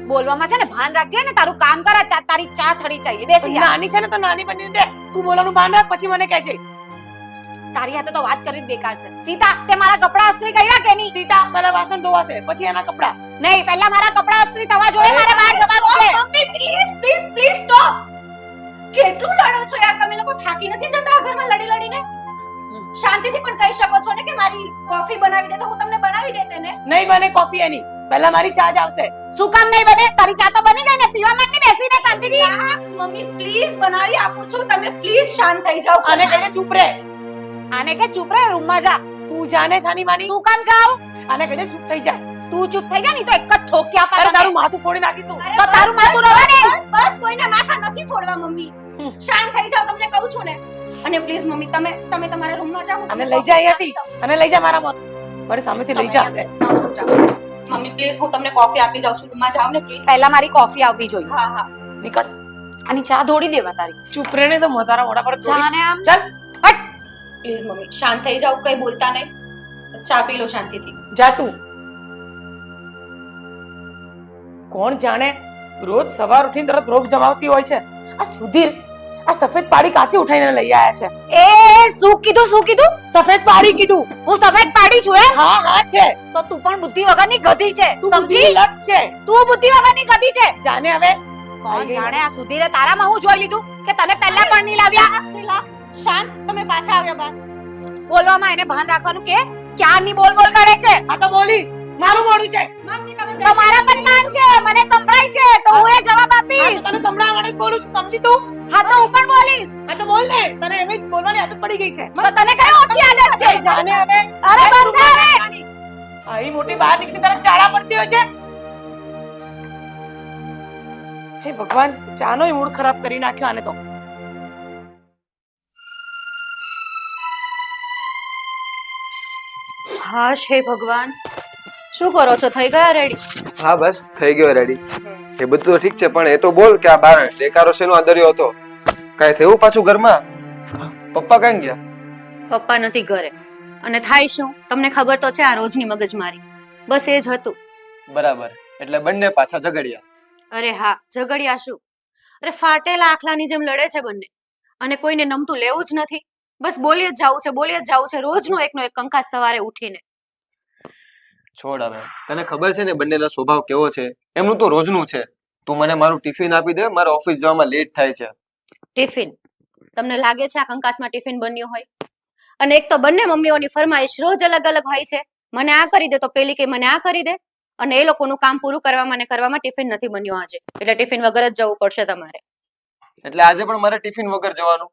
બોલવામાં છે ને ભાન રાખજે ને, તારું કામ કર. તારી ચા થડી ચાહીએ, બેસી જા. નાની છે ને તો નાની બની રહે. તું બોલવાનું ભાન રાખ, પછી મને કહેજે. તારી હાથે તો વાત કરી બેકાર છે. સીતા, તે મારા કપડા અસ્ત્રી કર્યા કે નહીં? સીતા, પહેલા વાસણ ધોવાશે પછી એના કપડા. નહીં, પહેલા મારા કપડા અસ્ત્રી થવા જોઈએ. મારે બહાર જવાનું છે. Mummy please please please stop. કેટલું લડો છો યાર તમે લોકો? થાકી નથી જતા આ ઘરમાં લડી લડીને? શાંતિથી પણ કહી શકો છો ને કે મારી કોફી બનાવી દે તો હું તમને બનાવી દેતે ને. નહીં બને કોફી એની, પહેલા મારી ચા જ આવશે. શું કામ નહીં બને? તારી ચા તો બની ગઈ ને, પીવા માંડ ને, બેસીને શાંતિથી. મમ્મી પ્લીઝ બનાવી આપું છું, તમે પ્લીઝ શાંત થઈ જાઓ. અને કહીને ચૂપ રહે. આને કે ચૂપ રહે, રૂમમાં જા. તું જાને છાની માની. શું કામ જાવ? આને કહીને ચૂપ થઈ જાય. તું ચૂપ થઈ જા, નહીં તો એક જ ઠોક્યા અરે પાડે. તારું માથું ફોડી નાખીશ તું. તો તારું માથું રવા દે. બસ કોઈના માથા નથી ફોડવા મમ્મી. શાંત થઈ જાઓ, તમને કહું છું ને. અને પ્લીઝ મમ્મી તમે તમારા રૂમમાં જાઓ. અને લઈ જા અહીંયાથી, અને લઈ જા મારા મારી સામેથી લઈ જા. મમ્મી પ્લીઝ હું તમને કોફી આપી જાઉં છું. રૂમમાં જાઓ ને પ્લીઝ. પહેલા મારી કોફી આવવી જોઈએ. હા હા, નીકળ. આની ચા ધોડી દેવા તારી. ચૂપ રહે ને તો તારા મોઢા પર જાને આમ. ચાલ હટ. પ્લીઝ મમ્મી શાંત થઈ જાઓ, કઈ બોલતા નહીં. ચા પી લો શાંતિથી. જા તું. કોણ જાણે રોજ સવાર ઉઠીને તરત રોગ જમાવતી હોય છે. આ સુધીર આ સફેદ પાડી કાથી ઉઠાઈને લઈ આયા છે? એ શું કીધું? શું કીધું? સફેદ પાડી કીધું. હું સફેદ પાડી છું હે? હા હા છે. તો તું પણ બુદ્ધિ વગરની ગધી છે, તું સમજી? બુદ્ધિની લત છે. તું બુદ્ધિ વગરની ગધી છે. જાને હવે. કોણ જાણે આ સુધીરે તારામાં હું જોઈ લીધું કે તને પહેલા પણ નહીં લાવ્યા. શાંત, તમે પાછા આવ્યા બહાર. બોલવામાં એને ભાન રાખવાનું કે ક્યારની બોલ બોલ કરે છે. આ તો બોલીશ, મારું મોઢું છે. તમારા પણ કાન છે, મને સંભળાય છે તો હું એ જવાબ આપીશ. તને સંભળાવવા માટે જ બોલું છું, સમજી તું? હા તો હું પણ બોલીશ. આ તો બોલ ને, તને એમ જ બોલવાની આદત પડી ગઈ છે. તો તને કઈ ઓછી આદત છે? જાને હવે. અરે બંધ કર. આવી મોટી બહાર નીકળી તરત ચાળા પડતી હોય છે. હે ભગવાન, ચાનો મૂડ ખરાબ કરી નાખ્યો આને તો. હાશ હે ભગવાન, શું કરો છો? થઈ ગયા રેડી? હા બસ થઈ ગયો રેડી. એ બધું તો ઠીક છે, પણ એ તો બોલ કે આ બાર દેકારો શેનો આદર્યો હતો? કાઈ થયું પાછું ઘરમાં? પપ્પા કઈ ગયા? પપ્પા નથી ઘરે. અને થાય શું તમને ખબર તો છે, આ રોજની મગજમારી. બસ એ જ હતું. બરાબર, એટલે બંને પાછા ઝઘડ્યા. અરે હા, ઝઘડિયા શું? અરે ફાટેલા આખલાની જેમ લડે છે બંને. અને કોઈને નમતું લેવું જ નથી. બસ બોલી જ જાવું છે, બોલી જ જાવું છે, રોજનો એકનો એક કંકાસ સવારે ઉઠીને. છોડ હવે, તને ખબર છે ને બંનેનો સ્વભાવ કેવો છે? એમનું તો રોજનું છે. તું મને મારું ટિફિન આપી દે, મારે ઓફિસ જવામાં લેટ થાય છે. ટિફિન? તમને લાગે છે આ કંકાસમાં ટિફિન બન્યું હોય? અને એક તો બંને મમ્મીઓની ફરમાઈશ રોજ અલગ અલગ હોય છે. મને આ કરી દે તો પેલી કે મને આ કરી દે. અને એ લોકોનું કામ પૂરું કરવામાં અને કરવામાં ટિફિન નથી બન્યું આજે, એટલે ટિફિન વગર જ જવું પડશે તમારે. એટલે આજે પણ મારે ટિફિન વગર જવાનું?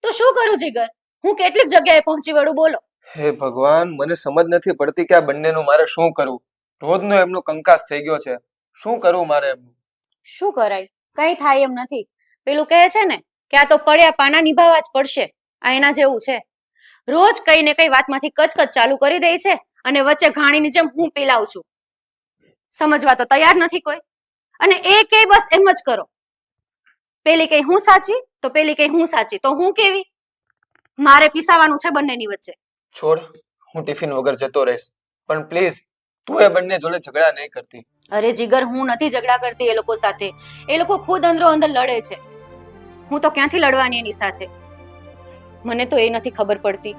તો શું કરું જીગર? હું કેટલીક જગ્યાએ પહોંચી વળું, બોલો. હે ભગવાન, મને સમજ નથી પડતી કે આ બંનેનું મારે શું કરવું. રોજનો એમનો કંકાસ થઈ ગયો છે. શું કરવું મારે એમનું? શું કરાય? કઈ થાય એમ નથી. પેલું કહે છે ને કે આ તો પડ્યા પાના નિભાવવા જ પડશે. આ એના જેવું છે. રોજ કઈ ને કઈ વાતમાંથી કચકચ ચાલુ કરી દે છે અને વચ્ચે ઘાણીની જેમ હું પીલાવ છું. સમજવા તો તૈયાર નથી કોઈ. અને એ કે બસ એમ જ કરો. પેલી કઈ હું સાચી તો પેલી કઈ હું સાચી તો હું કેવી? મારે પીસાવાનું છે બંનેની વચ્ચે. છોડ, હું ટિફિન વગર જતો રહીશ, પણ પ્લીઝ તું એ બંને જોડે ઝઘડા નહીં કરતી. અરે જીગર, હું નથી ઝઘડા કરતી એ લોકો સાથે. એ લોકો ખુદ અંદરો અંદર લડે છે. હું તો ક્યાંથી લડવાની એની સાથે? મને તો એ નથી ખબર પડતી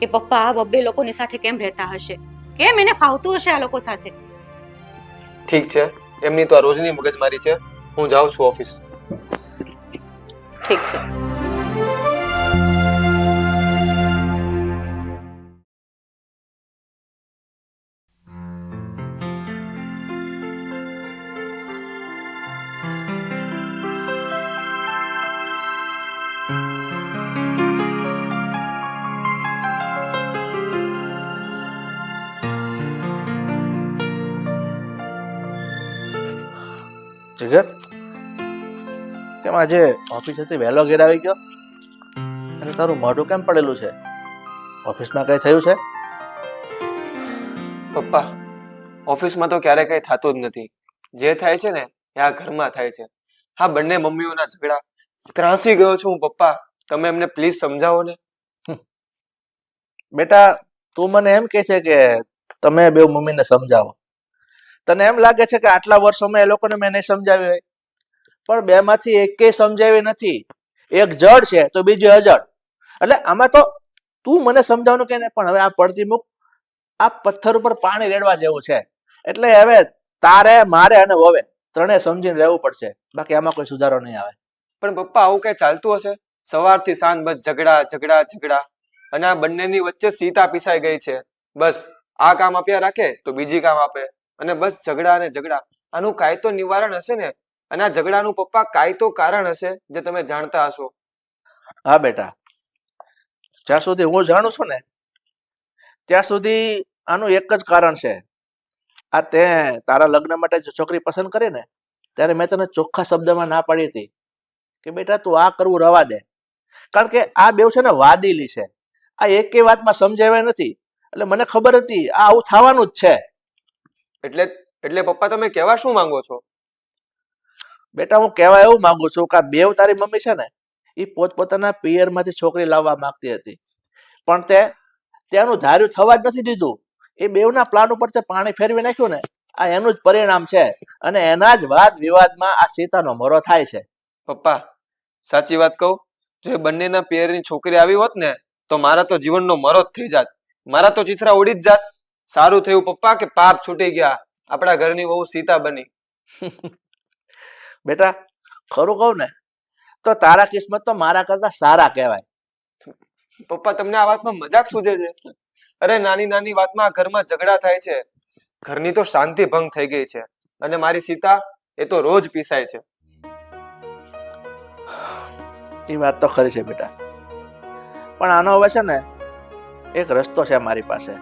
કે પપ્પા આ બબ્બે લોકોની સાથે કેમ રહેતા હશે, કેમ એને ફાવતું હશે આ લોકો સાથે. ઠીક છે, એમની તો આ રોજની મગજમારી છે. હું જાઉં છું ઓફિસ. ઠીક છે. જગત કેમ આજે ઓફિસેથી વહેલો ઘેર આવી ગયો અને તારું મોઢું કેમ પડેલું છે? ઓફિસમાં કઈ થયું છે? પપ્પા, ઓફિસમાં તો ક્યારે કઈ થતું જ નથી. જે થાય છે ને એ આ ઘરમાં થાય છે. હા, બંને મમ્મીઓના ઝઘડા. ત્રાસી ગયો છું હું પપ્પા. તમે એમને પ્લીઝ સમજાવો ને. બેટા, તું મને એમ કહે છે કે તમે બે મમ્મીને સમજાવો. તને એમ લાગે છે કે આટલા વર્ષોમાં એ લોકોને મેં નહીં સમજાવ્યું હોય? પણ બે માંથી એકેય સમજાવી નથી. એક જડ છે તો બીજી અજડ. એટલે આમાં તો તું મને સમજાવવાનું કે ને, પણ હવે આ પડતી મૂક. આ પથ્થર ઉપર પાણી રેડવા જેવું છે. એટલે હવે તારે, મારે અને વવે ત્રણે સમજીને રહેવું પડશે. બાકી આમાં કોઈ સુધારો નહીં આવે. પણ પપ્પા, આવું કઈ ચાલતું હશે? સવારથી સાંજ બસ ઝઘડા ઝઘડા ઝઘડા. અને આ બંનેની વચ્ચે સીતા પીસાઈ ગઈ છે. બસ આ કામ આપ્યા રાખે તો બીજી કામ આપે, અને બસ ઝઘડા અને ઝઘડા. આનું કાંઈ તો નિવારણ હશે ને? અને આ ઝઘડાનું પપ્પા કાંઈ તો કારણ હશે જે તમે જાણતા હશો. હા બેટા, જ્યાં સુધી હું જાણું છું ને ત્યાં સુધી આનું એક જ કારણ છે. આ તે તારા લગ્ન માટે જે છોકરી પસંદ કરી ને, ત્યારે મેં તને ચોખ્ખા શબ્દમાં ના પાડી હતી કે બેટા તું આ કરવું રવા દે. કારણ કે આ બેવ છે ને વાદીલી છે. આ એકેય વાતમાં સમજાવ્યા નથી. એટલે મને ખબર હતી આ આવું થવાનું જ છે. એટલે પપ્પા, તમે કહેવા શું માંગો છો? બેટા, હું કહેવા એવું માંગુ છું કે આ બેવ તારી મમ્મી છે ને એ પોતપોતાના પિયરમાંથી છોકરી લાવવા માંગતી હતી, પણ ત્યાંનું ધાર્યું થવા જ નથી દીધું. એ બેવના પ્લાન ઉપર તે પાણી ફેરવી નાખ્યું ને, આ એનું જ પરિણામ છે. અને એના જ વાદ વિવાદમાં આ સીતાનો મરો થાય છે. પપ્પા, સાચી વાત કહું, જો એ બંનેના પિયરની છોકરી આવી હોત ને તો મારા તો જીવનનો મરો જ થઈ જાત. મારા તો ચિત્રા ઉડી જ જાત. સારું થયું પપ્પા કે પાપ છૂટી ગયા. આપણા ઘરની બહુ સીતા બની. બેટા, ખરું કહું ને તો તારા કિસ્મત તો મારા કરતા સારા કહેવાય. પપ્પા, તમને આ વાતમાં મજાક સૂજે છે? અરે નાની નાની વાતમાં ઘરમાં ઝઘડા થાય છે. ઘરની તો શાંતિ ભંગ થઈ ગઈ છે. અને મારી સીતા એ તો રોજ પીસાય છે. એ વાત તો ખરી છે બેટા, પણ આનો હવે છે ને એક રસ્તો છે મારી પાસે.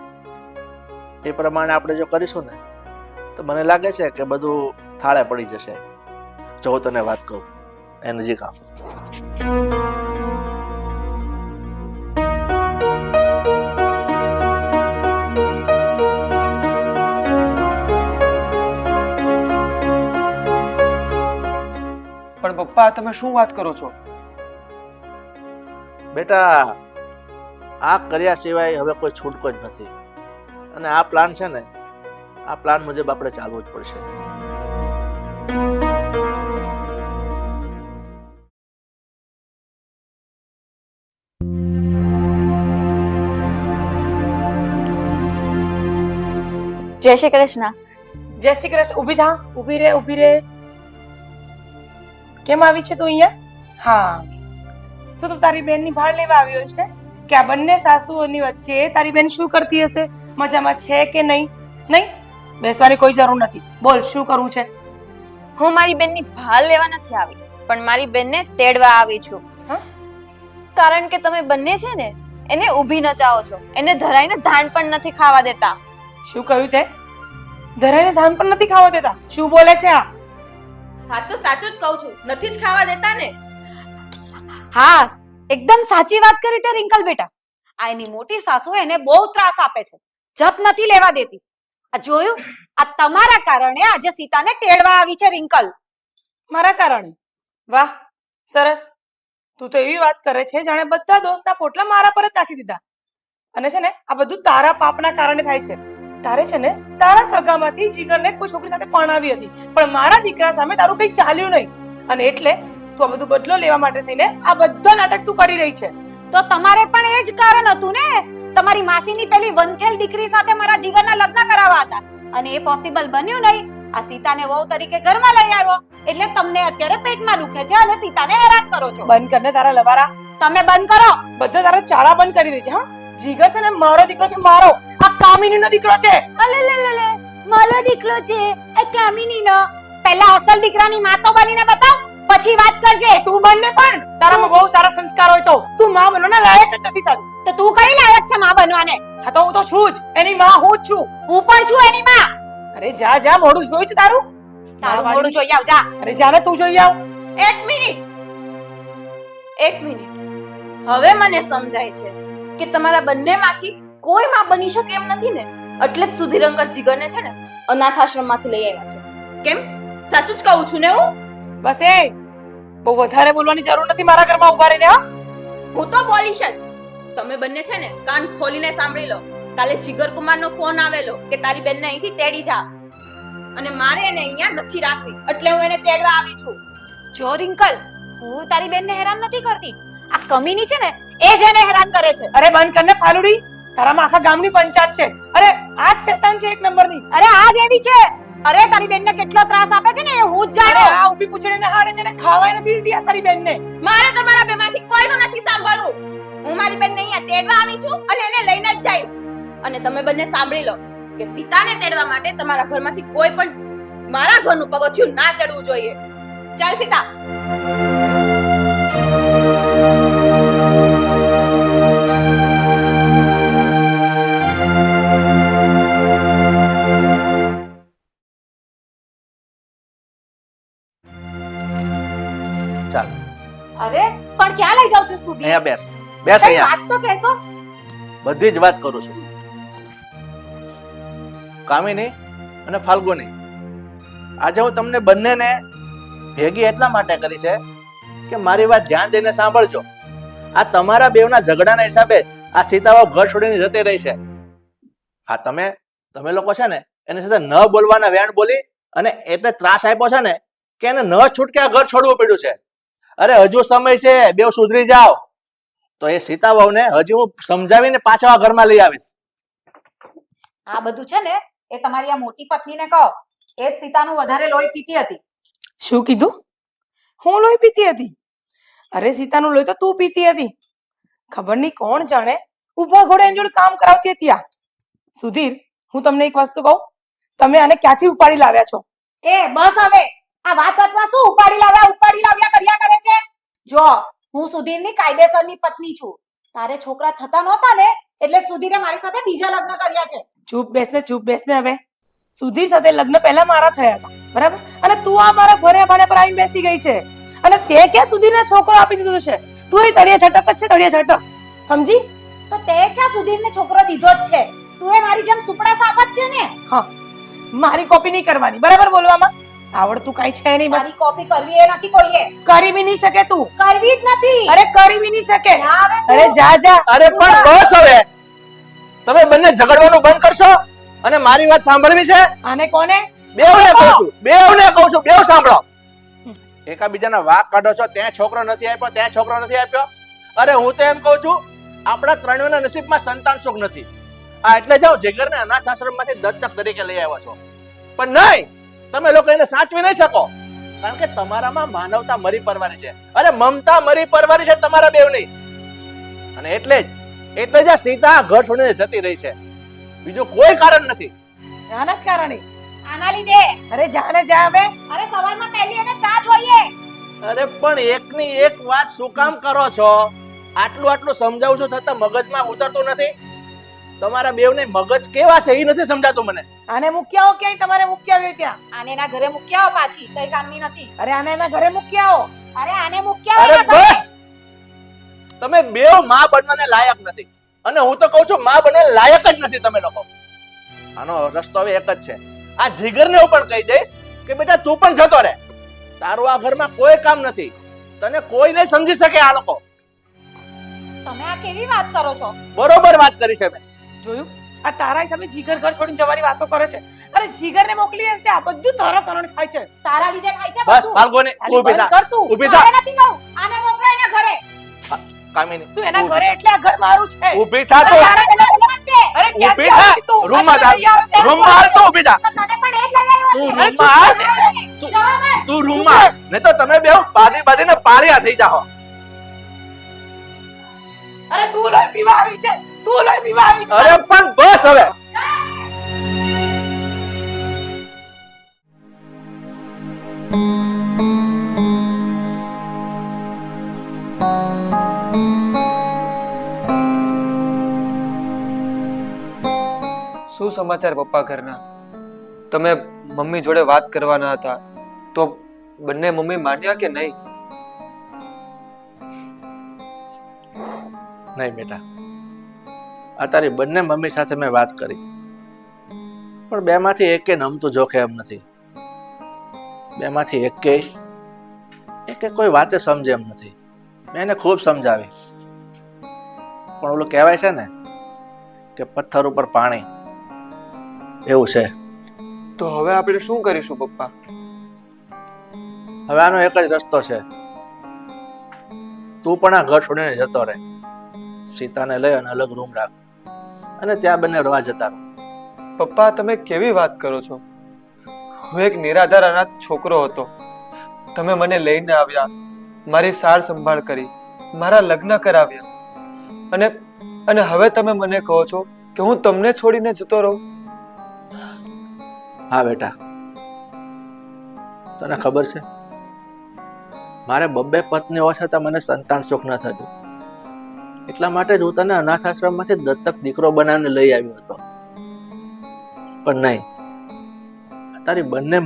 એ પ્રમાણે આપણે જો કરીશું ને તો મને લાગે છે કે બધું થાળે પડી જશે. જો હું તને વાત કહું, એ નજીક આવ. પણ પપ્પા, તમે શું વાત કરો છો? બેટા, આ કર્યા સિવાય હવે કોઈ છૂટકો જ નથી. અને આ પ્લાન છે ને, આ પ્લાન મુજબ આપણે ચાલવું જ પડશે. જય શ્રી કૃષ્ણ. જય શ્રી કૃષ્ણ. ઊભી થા, ઊભી રે, ઊભી રે. કેમ આવી છે તું અહીંયા? હા, તું તો તારી બેનની ભાળ લેવા આવ્યો છે ને? કે આ બંને સાસુઓની વચ્ચે તારી બેન શું કરતી હશે? મજામાં છે કે નહીં? નહીં બેસવાની કોઈ જરૂર નથી. બોલ, શું કરવું છે? હું મારી બેનની ભાળ લેવા નથી આવી, પણ મારી બેનને તેડવા આવી છું. હા? કારણ કે તમે બંને છે ને એને ઊભી નચાવો છો, એને ધરાઈને ધાન પણ નથી ખાવા દેતા. શું કહ્યું તે? ધરાઈને ધાન પણ નથી ખાવા દેતા? શું બોલે છે આ? હા તો સાચું જ કહું છું, નથી જ ખાવા દેતા ને. હા, એકદમ સાચી વાત કરી તે રિંકલ બેટા. આ એની મોટી સાસુ એને બહુ ત્રાસ આપે છે, જપ નથી લેવા દેતી. આ જોયું? આ તમારા કારણે આજે સીતાને તેડવા આવી છે રિંકલ. મારા કારણે? વાહ, સરસ. તું તો એવી વાત કરે છે જાણે બધા દોસ્તના પોટલા મારા પર જ નાખી દીધા. અને છે ને આ બધું તારા પાપના કારણે થાય છે. તારે છે ને તારા સગામાંથી જીગરને કોઈ છોકરી સાથે પરણાવી હતી, પણ મારા દીકરા સામે તારું કઈ ચાલ્યું નહીં. અને એટલે તું આ બધું બદલો લેવા માટે થઈને આ બધા નાટક તું કરી રહી છે. તો તમારે પણ એ જ કારણ હતું ને, તમારી માસીની પેલી વંથેલ દીકરી સાથે મારા જીગરના લગ્ન કરાવવા હતા, અને એ પોસિબલ બન્યું નહીં. આ સીતાને વહુ તરીકે ઘરમાં લઈ આવ્યો એટલે તમને અત્યારે પેટમાં દુખે છે અને સીતાને હેરાન કરો છો. બંધ કરને તારા લવારા. તમે બંધ કરો. બધા તારા ચાળા બંધ કરી દે છે. હા, જીગર છે ને મારો દીકરો છે, મારો. આ કામિનીનો દીકરો છે. અલે મારો દીકરો છે એ કામિનીનો. પહેલા અસલ દીકરાની માં તો બનીને બતાવ, પછી વાત કરજે. તું બંને પણ તારામાં બહુ સારા સંસ્કાર હોય તો તું માં બનવાના લાયક જ નથી સાલી. તો તું કઈ લાયક છે માં બનવાને? હા તો હું તો છું જ, એની માં હું જ છું. હું પણ છું એની માં. અરે જા જા, મોઢું જોયું છે તારું? તારું મોઢું જોઈ આવ જા. અરે જા ને, તું જોઈ આવ. એક મિનિટ હવે મને સમજાય છે કે તમારા બંનેમાંથી કોઈ માં બની શકે એમ નથી ને, એટલે જ સુધીરંકર જીગરને છે ને અનાથ આશ્રમમાંથી લઈ આવ્યા છે. કેમ? સાચું જ કહું છું ને હું? બસ એ બહુ વધારે બોલવાની જરૂર નથી મારા ઘરમાં ઉભા રહીને. હા, હું તો બોલીશ જ. તમે બંને છે ને કાન ખોલીને સાંભળી લો. કાલે જીગર કુમારનો ફોન આવેલો કે તારી બેનને અહીંથી તેડી જા, અને મારે એને અહીંયા નથી રાખવી, એટલે હું એને તેડવા આવી છું. જો રિંકલ, હું તારી બેનને હેરાન નથી કરતી. આ કમીની છે ને એ જ એને હેરાન કરે છે. અરે બંધ કરને ફાલુડી, તારામાં આખા ગામની પંચાયત છે. અરે આ જ શેતાન છે એક નંબરની. અરે આ જ એવી છે. અરે તારી બેનને કેટલો ત્રાસ આપે છે ને એ હું જ અરે જાણું. આ ઊભી પૂછડીને હાડે છે ને ખાવાય નથી દીધી આ તારી બેનને. મારે તમારા બેમાંથી કોઈનું નથી સાંભળવું. હું મારી બેનને અહીંયા તેડવા આવી છું અને એને લઈને જ જઈશ. અને તમે બંને સાંભળી લો કે સીતાને તેડવા માટે તમારા ઘરમાંથી કોઈ પણ મારા ઘરનું પગથિયું ના ચડવું જોઈએ. ચાલ સીતા. ચાલ અરે પણ ક્યાં લઈ જાવ છો સુધી? અહીંયા બેસ બેસ કઈ અહીંયા. વાત તો કહેશો. બધી જ વાત કરું છું. કામિની અને ફાલ્ગુની, આજે હું તમને બંનેને ભેગી એટલા માટે કરી છે કે મારી વાત ધ્યાન દઈને સાંભળજો. આ તમારા બેવના ઝઘડાના હિસાબે આ સીતાઓ ઘર છોડીને જતી રહી છે. હા, તમે લોકો છે ને એની સાથે ન બોલવાના વેણ બોલી અને એટલે ત્રાસ આપ્યો છે ને કે એને ન છૂટકે આ ઘર છોડવું પડ્યું છે. અરે હજુ સમય છે, બેવ સુધરી જાઓ. તો એ સીતાવહુને હજી હું સમજાવીને પાછા આ ઘરમાં લઈ આવીશ. આ બધું છે ને એ તમારી આ મોટી પત્નીને કહો. એ જ સીતાનું વધારે લોહી પીતી હતી. શું કીધું? હું લોહી પીતી હતી? અરે સીતાનું લોહી તો તું પીતી હતી. ખબર નહીં કોણ જાણે ઊભા ઘોડે એની જોડે કામ કરાવતી હતી. આ સુધીર, હું તમને એક વસ્તુ કહું, તમે આને ક્યાંથી ઉપાડી લાવ્યા છો? એ બસ હવે આ વાતમાં શું ઉપાડી લાવ્યા કર્યા કરે છે? જો હું સુધીરની કાયદેસરની પત્ની છું. તારે છોકરા થતા નહોતા ને એટલે સુધીરે મારી સાથે બીજા લગ્ન કર્યા છે. ચૂપ બેસ ને હવે. સુધીર સાથે લગ્ન પહેલા મારા થયા હતા, બરાબર? અને તું આ મારા ઘરે ભાડે પર આવીને બેસી ગઈ છે અને તે ક્યાં સુધીરને છોકરો આપી દીધો છે? તું એ તળિયા છટક જ છે, તળિયા છટક. સમજી? તો તે ક્યાં સુધીરને છોકરો દીધો જ છે? તું એ મારી જેમ સુપડા સાફ જ છે ને? હા, મારી કોપી નહીં કરવાની, બરાબર? બોલવામાં આવડતું કઈ છે નહીં. બસ મારી કોપી કરવી એ નથી કોઈએ. કરી બી નહીં શકે તું. કરવી જ નથી. અરે કરી બી નહીં શકે. જા હવે તું. અરે જા જા. અરે પણ બસ હવે, તમે બંને ઝઘડવાનું બંધ કરશો અને મારી વાત સાંભળવી છે. આને કોને? બેવને કહું છું, બેવ સાંભળો. એકાબીજાના વાક કાઢો છો. ત્યાં છોકરો નથી આપ્યો, ત્યાં છોકરો નથી આપ્યો. અરે હું તો એમ કહું છું, આપણા ત્રણેયના નસીબમાં સંતાન સુખ નથી. આ એટલે જાઓ જીગરને અનાથ આશ્રમમાંથી દત્તક તરીકે લઈ આવ્યો છો. પણ નહીં, તમે લોકો એને સાચવી નહીં શકો, કારણ કે તમારામાં માનવતા મરી પરવારી છે. અરે મમતા મરી પરવારી છે તમારા બેવની. અને એટલે જ આ સીતા ઘર છોડીને જતી રહી છે. બીજું કોઈ કારણ નથી. આના જ કારણે. આના લીધે. અરે જા ને જા હવે. અરે સવારમાં પહેલી એને ચા જોઈએ. અરે પણ એકની એક વાત શું કામ કરો છો? આટલું સમજાવું છું છતાં મગજમાં ઉતરતું નથી. તમારા બેવને મગજ કેવા છે એ નથી સમજાતું મને. આને મૂક્યા હો ક્યાંય, તમારે મૂક્યા હોય ત્યાં. આને એના ઘરે મૂક્યા આવો પાછી, કઈ કામની નથી. અરે આને એના ઘરે મૂક્યા હો. અરે આને મૂક્યા આવો અરે એના ઘરે. બસ, તમે બેવ માં બનવાને લાયક નથી. અને હું તો કહું છું માં બનવાને લાયક જ નથી તમે લોકો. આનો રસ્તો હવે એક જ છે. આ જીગરને હું પણ કહી દઈશ કે બેટા તું પણ જતો રહે. તારું આ ઘરમાં કોઈ કામ નથી. તને કોઈ નહીં સમજી શકે આ લોકો. તમે આ કેવી વાત કરો છો? બરોબર વાત કરી છે મેં. જોયું? આ તારા હિસાબે જીગર ઘર છોડીને જવાની વાતો કરે છે. અરે જીગરને મોકલી હશે, આ બધું તારા કારણે થાય છે. તારા લીધે થાય છે બસ બધું. ફાલ્ગુની ખાલી ઊભી બંધ થા. કર તું. ઊભી થા. મારે નથી જવું. આને મોકલો એના ઘરે. કામિની તું એના ઘરે એટલે આ ઘર મારું છે. ઊભી થા તો. તારા ઘરે મત દે. અરે ઊભી ક્યાંથી થા. આવી તું? રૂમમાં આજે લઈ આવ્યો ત્યારે રૂમમાં હાલ તો ઊભી થા. તને પણ એ જ લઈ આવ્યો તું રૂમમાં ને તો તમે બે બાંધીને પાળિયા થઈ જાઓ. અરે તું લોહી પીવા આવી છે, તું લોહી પીવા આવી છે. અરે પણ બસ હવે. શું સમાચાર પપ્પા ઘરના? તમે મમ્મી જોડે વાત કરવાના હતા તો બંને મમ્મી માન્યા કે નહીં? નહીં બેટા, આ તારી બંને મમ્મી સાથે મેં વાત કરી, પણ બેમાંથી એકે નમતું જોખે એમ નથી. બેમાંથી એકે કોઈ વાતે સમજે એમ નથી. મેં એને ખૂબ સમજાવી, પણ ઓલું કહેવાય છે ને કે પથ્થર ઉપર પાણી, એવું છે. તો હવે આપણે શું કરીશું પપ્પા? હવે આનો એક જ રસ્તો છે, તું પણ આ ઘર છોડીને જતો રહે. સીતાને લઈ અને અલગ રૂમ રાખ અને ત્યાં બંને રહેવા જતા રહો. પપ્પા તમે કેવી વાત કરો છો? હું એક નિરાધાર અનાથ છોકરો હતો. તમે મને લઈને આવ્યા, મારી સાર સંભાળ કરી, મારા લગ્ન કરાવ્યા, અને હવે તમે મને કહો છો કે હું તમને છોડીને જતો રહું? હા બેટા, તને ખબર છે મારે બબ્બે પત્ની હોવા છતાં મને સંતાન સુખ ન થતું. એટલા માટે જ હું તને અનાથ આશ્રમમાંથી દત્તક દીકરો બનાવીને લઈ આવ્યો હતો. પણ નહીં, તારી બંને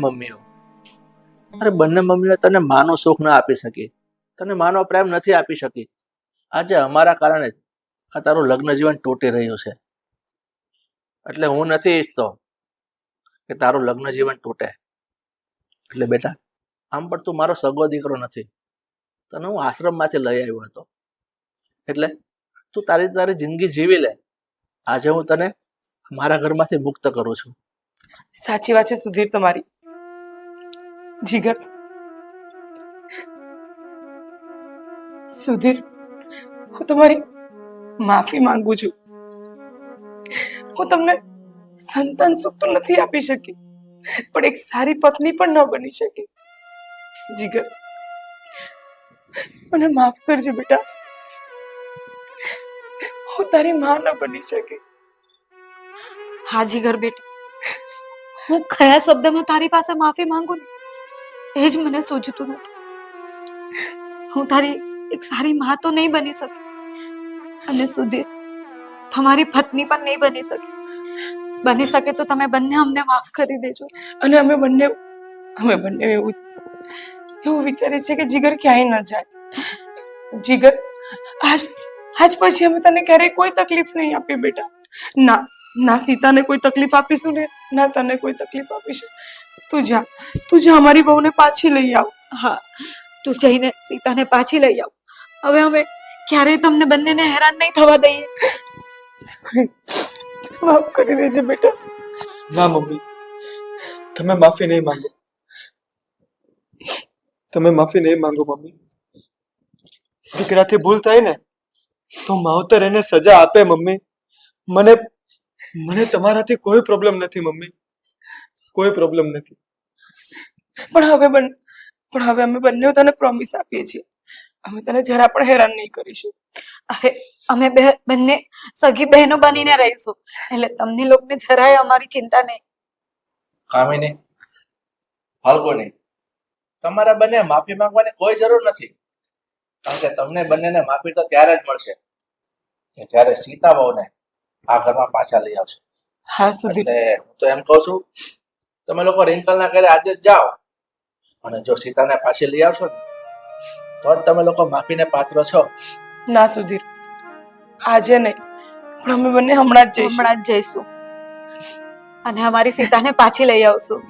મમ્મીઓ તને માનો સુખ ના આપી શકી, તને માનો પ્રેમ નથી આપી શકી. આજે અમારા કારણે જ આ તારું લગ્ન જીવન તૂટી રહ્યું છે. એટલે હું નથી ઈચ્છતો કે તારું લગ્ન જીવન તૂટે. એટલે બેટા, આમ પણ તું મારો સગો દીકરો નથી, તને હું આશ્રમમાંથી લઈ આવ્યો હતો. એટલે તું તારી જિંદગી જીવી લે. આજે હું તને મારા ઘરમાંથી મુક્ત કરું છું. સાચી વાત છે સુધીર તમારી. જીગર, સુધીર, હું તમારી માફી માંગુ છું. હું તમને સંતાન સુખ તો નથી આપી શકી, પણ એક સારી પત્ની પણ ન બની શકી. જીગર, મને માફ કરજે બેટા, હું તારી માં ન બની શકી. હા જીગર બેટા, હું કયા શબ્દમાં તારી પાસે માફી માંગુ ને એ જ મને સૂઝતું નથી. હું તારી એક સારી માં તો નહીં બની શકી, અને સુધીર તમારી પત્ની પણ નહીં બની શકી. બની શકે તો તમે બંને અમને માફ કરી દેજો. અને અમે બંને એવું વિચારીએ છીએ કે જીગર ક્યાંય ન જાય. જીગર, આજ પછી અમે તને ક્યારેય કોઈ તકલીફ નહીં આપી બેટા. ના સીતાને કોઈ તકલીફ આપીશું ને ના તને કોઈ તકલીફ આપીશું. તું જા અમારી વહુને પાછી લઈ આવ. હા, તું જઈને સીતાને પાછી લઈ આવ. હવે અમે ક્યારેય તમને બંનેને હેરાન નહીં થવા દઈએ. માફ કરી દેજે બેટા. ના મમ્મી, તમે માફી નહીં માંગો. તમે માફી નહીં માંગો મમ્મી. દીકરાથી ભૂલ થાય ને તો માવતર એને સજા આપે મમ્મી. મને તમારાથી કોઈ પ્રોબ્લેમ નથી મમ્મી, કોઈ પ્રોબ્લેમ નથી. પણ હવે અમે બંને તને પ્રોમિસ આપીએ છીએ, અમે તને જરા પણ હેરાન નહીં કરીશું. અરે અમે બંને સગી બહેનો બનીને રહીશું, એટલે તમને લોકોને જરાય અમારી ચિંતા નહીં. કામિની, ફાલ્ગુની, તમારા બંને માફી માંગવાની કોઈ જરૂર નથી. કારણ કે તમને બંનેને માફી તો ત્યારે જ મળશે કે જ્યારે સીતા વહુને આ ઘરમાં પાછા લઈ આવશે. હા સુધીર, એટલે હું તો એમ કહું છું, તમે લોકો રિંકલના ઘરે આજે જ જાઓ, અને જો સીતાને પાછી લઈ આવશો ને તો જ તમે લોકો માફીને પાત્ર છો. ના સુધીર, આજે નહીં, પણ અમે બંને હમણાં જ જઈશું. અને અમારી સીતાને પાછી લઈ આવશું.